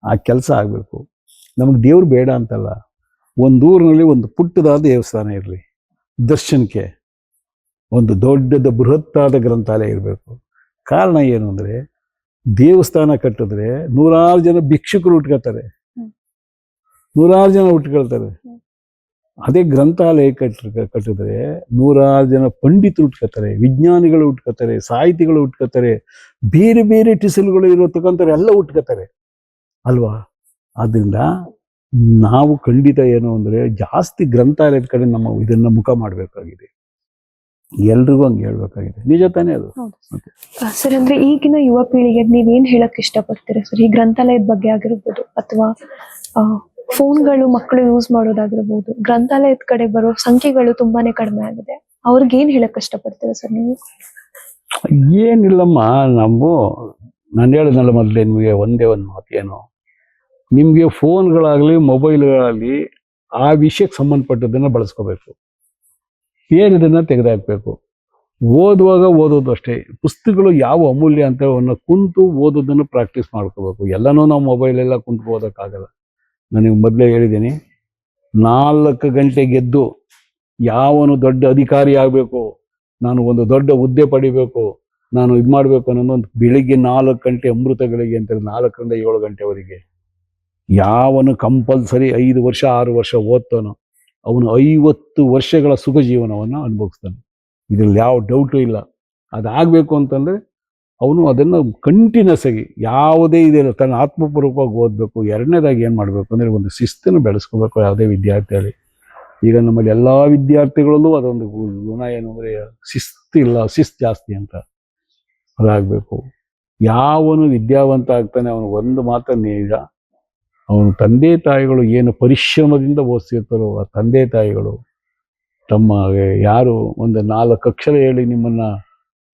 ಆ ಕೆಲಸ ಆಗಬೇಕು. ನಮಗೆ ದೇವ್ರು ಬೇಡ ಅಂತಲ್ಲ, ಒಂದು ಊರಿನಲ್ಲಿ ಒಂದು ಪುಟ್ಟದಾದ ದೇವಸ್ಥಾನ ಇರಲಿ, ದರ್ಶನಕ್ಕೆ ಒಂದು ದೊಡ್ಡದ ಬೃಹತ್ತಾದ ಗ್ರಂಥಾಲಯ ಇರಬೇಕು. ಕಾರಣ ಏನು ಅಂದರೆ, ದೇವಸ್ಥಾನ ಕಟ್ಟಿದ್ರೆ 100 ಜನ ಭಿಕ್ಷುಕರು ಉಟ್ಕೋತಾರೆ, 100 ಜನ ಉಟ್ಕೊಳ್ತಾರೆ. ಅದೇ ಗ್ರಂಥಾಲಯ ಕಟ್ಟಿದ್ರೆ 100 ಜನ ಪಂಡಿತರು ಉಟ್ಕೋತಾರೆ, ವಿಜ್ಞಾನಿಗಳು ಉಟ್ಕೋತಾರೆ, ಸಾಹಿತಿಗಳು ಉಟ್ಕೋತಾರೆ, ಬೇರೆ ಬೇರೆ ಟಿಸಲ್ಗಳು ಇರತಕ್ಕಂಥವ್ರು ಎಲ್ಲ ಉಟ್ಕೋತಾರೆ ಅಲ್ವಾ. ಆದ್ರಿಂದ ನಾವು ಖಂಡಿತ ಏನು ಅಂದರೆ, ಜಾಸ್ತಿ ಗ್ರಂಥಾಲಯದ ಕಡೆ ನಮ್ಮ ಇದನ್ನ ಮುಖ ಮಾಡಬೇಕಾಗಿದೆ. ಎಲ್ರಿಗೂ ಹಂಗೆ ಹೇಳ್ಬೇಕಾಗಿದೆ. ನಿಜ ತಾನೇ ಅದು. ಸರ್, ಅಂದ್ರೆ ಈಗಿನ ಯುವ ಪೀಳಿಗೆ ನೀವೇನ್ ಹೇಳಕ್ ಇಷ್ಟಪಡ್ತೀರಾ ಸರ್? ಈ ಗ್ರಂಥಾಲಯದ ಬಗ್ಗೆ ಆಗಿರ್ಬೋದು, ಅಥವಾ ಫೋನ್ಗಳು ಮಕ್ಕಳು ಯೂಸ್ ಮಾಡೋದಾಗಿರ್ಬೋದು, ಗ್ರಂಥಾಲಯದ ಕಡೆ ಬರೋ ಸಂಖ್ಯೆಗಳು ತುಂಬಾನೇ ಕಡಿಮೆ ಆಗಿದೆ. ಅವ್ರಿಗೆ ಏನ್ ಹೇಳಕ್ ಇಷ್ಟಪಡ್ತೀರಾ ಸರ್ ನೀವು? ಏನಿಲ್ಲಮ್ಮ, ನಾನು ಹೇಳಿದ್ನಲ್ಲ ಮೊದಲೇ ನಿಮಗೆ ಒಂದೇ ಒಂದು ಮಾತು, ಏನು, ನಿಮಗೆ ಫೋನ್ಗಳಾಗಲಿ ಮೊಬೈಲ್ಗಳಾಗಲಿ ಆ ವಿಷಯಕ್ಕೆ ಸಂಬಂಧಪಟ್ಟದನ್ನು ಬಳಸ್ಕೋಬೇಕು, ಬೇರೆದನ್ನು ತೆಗೆದುಹಾಕಬೇಕು. ಓದುವಾಗ ಓದೋದು ಅಷ್ಟೇ. ಪುಸ್ತಕಗಳು ಯಾವ ಅಮೂಲ್ಯ ಅಂತ ಅವನ್ನ ಕುಂತು ಓದೋದನ್ನು ಪ್ರಾಕ್ಟೀಸ್ ಮಾಡ್ಕೋಬೇಕು. ಎಲ್ಲನೂ ನಾವು ಮೊಬೈಲೆಲ್ಲ ಕುಂತು ಓದೋಕ್ಕಾಗಲ್ಲ. ನನಗೆ ಮೊದಲೇ ಹೇಳಿದ್ದೀನಿ, 4 ಗಂಟೆಗೆ ಎದ್ದು ಯಾವನು ದೊಡ್ಡ ಅಧಿಕಾರಿ ಆಗಬೇಕು, ನಾನು ಒಂದು ದೊಡ್ಡ ಹುದ್ದೆ ಪಡಿಬೇಕು, ನಾನು ಇದು ಮಾಡಬೇಕು ಅನ್ನೋದು ಬೆಳಿಗ್ಗೆ 4 ಗಂಟೆ ಅಮೃತಗಳಿಗೆ ಅಂತ 4 ರಿಂದ 7 ಗಂಟೆವರೆಗೆ ಯಾವನು ಕಂಪಲ್ಸರಿ 5 ವರ್ಷ 6 ವರ್ಷ ಓದ್ತಾನೋ ಅವನು 50 ವರ್ಷಗಳ ಸುಖ ಜೀವನವನ್ನು ಅನುಭವಿಸ್ತಾನೆ. ಇದರಲ್ಲಿ ಯಾವ ಡೌಟು ಇಲ್ಲ. ಅದಾಗಬೇಕು ಅಂತಂದರೆ ಅವನು ಅದನ್ನು ಕಂಟಿನ್ಯೂಸ್ ಆಗಿ ಯಾವುದೇ ಇದೆಲ್ಲ ತನ್ನ ಆತ್ಮಪೂರ್ವಕವಾಗಿ ಓದಬೇಕು. ಎರಡನೇದಾಗಿ ಏನು ಮಾಡಬೇಕು ಅಂದರೆ, ಒಂದು ಶಿಸ್ತನ್ನು ಬೆಳೆಸ್ಕೋಬೇಕು ಯಾವುದೇ ವಿದ್ಯಾರ್ಥಿಯಲ್ಲಿ. ಈಗ ನಮ್ಮಲ್ಲಿ ಎಲ್ಲ ವಿದ್ಯಾರ್ಥಿಗಳಲ್ಲೂ ಅದೊಂದು ಗುಣ ಏನು ಅಂದರೆ, ಶಿಸ್ತಿಲ್ಲ, ಶಿಸ್ತು ಜಾಸ್ತಿ ಅಂತ. ಅದಾಗಬೇಕು. ಯಾವನು ವಿದ್ಯಾವಂತ ಆಗ್ತಾನೆ ಅವನು ಒಂದು ಮಾತ್ರ ನಿಜ, ಅವನು ತಂದೆ ತಾಯಿಗಳು ಏನು ಪರಿಶ್ರಮದಿಂದ ಓದಿಸಿರ್ತಾರೋ ಆ ತಂದೆ ತಾಯಿಗಳು ತಮ್ಮ ಯಾರು ಒಂದು 4 ಅಕ್ಷರ ಹೇಳಿ ನಿಮ್ಮನ್ನು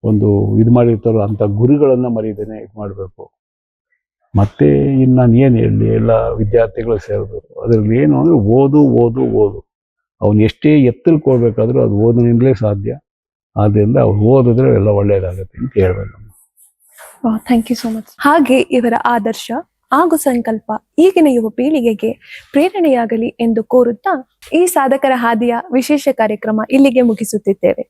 ಒಂದು ಇದು ಮಾಡಿರ್ತಾರೋ ಅಂಥ ಗುರುಗಳನ್ನು ಮರೀದೇನೆ ಇದು ಮಾಡಬೇಕು. ಮತ್ತೆ ಇನ್ನು ನಾನು ಏನು ಹೇಳಲಿ, ಎಲ್ಲ ವಿದ್ಯಾರ್ಥಿಗಳು ಸೇರಿದ್ರು ಅದರಲ್ಲಿ ಏನು ಅಂದರೆ, ಓದು ಓದು ಓದು. ಅವನು ಎಷ್ಟೇ ಎತ್ತರಕ್ಕೆ ಹೋಗ್ಬೇಕಾದ್ರೂ ಅದು ಓದಿನಿಂದಲೇ ಸಾಧ್ಯ. ಆದ್ದರಿಂದ ಅವ್ರು ಓದಿದ್ರೆ ಎಲ್ಲ ಒಳ್ಳೆಯದಾಗುತ್ತೆ ಅಂತ ಹೇಳ್ಬೇಕು. Thank you so much. ಹಾಗೆ ಇವರ ಆದರ್ಶ ಹಾಗೂ ಸಂಕಲ್ಪ ಈಗಿನ ಯುವ ಪೀಳಿಗೆಗೆ ಪ್ರೇರಣೆಯಾಗಲಿ ಎಂದು ಕೋರುತ್ತಾ ಈ ಸಾಧಕರ ಹಾದಿಯ ವಿಶೇಷ ಕಾರ್ಯಕ್ರಮ ಇಲ್ಲಿಗೆ ಮುಗಿಸುತ್ತಿದ್ದೇವೆ.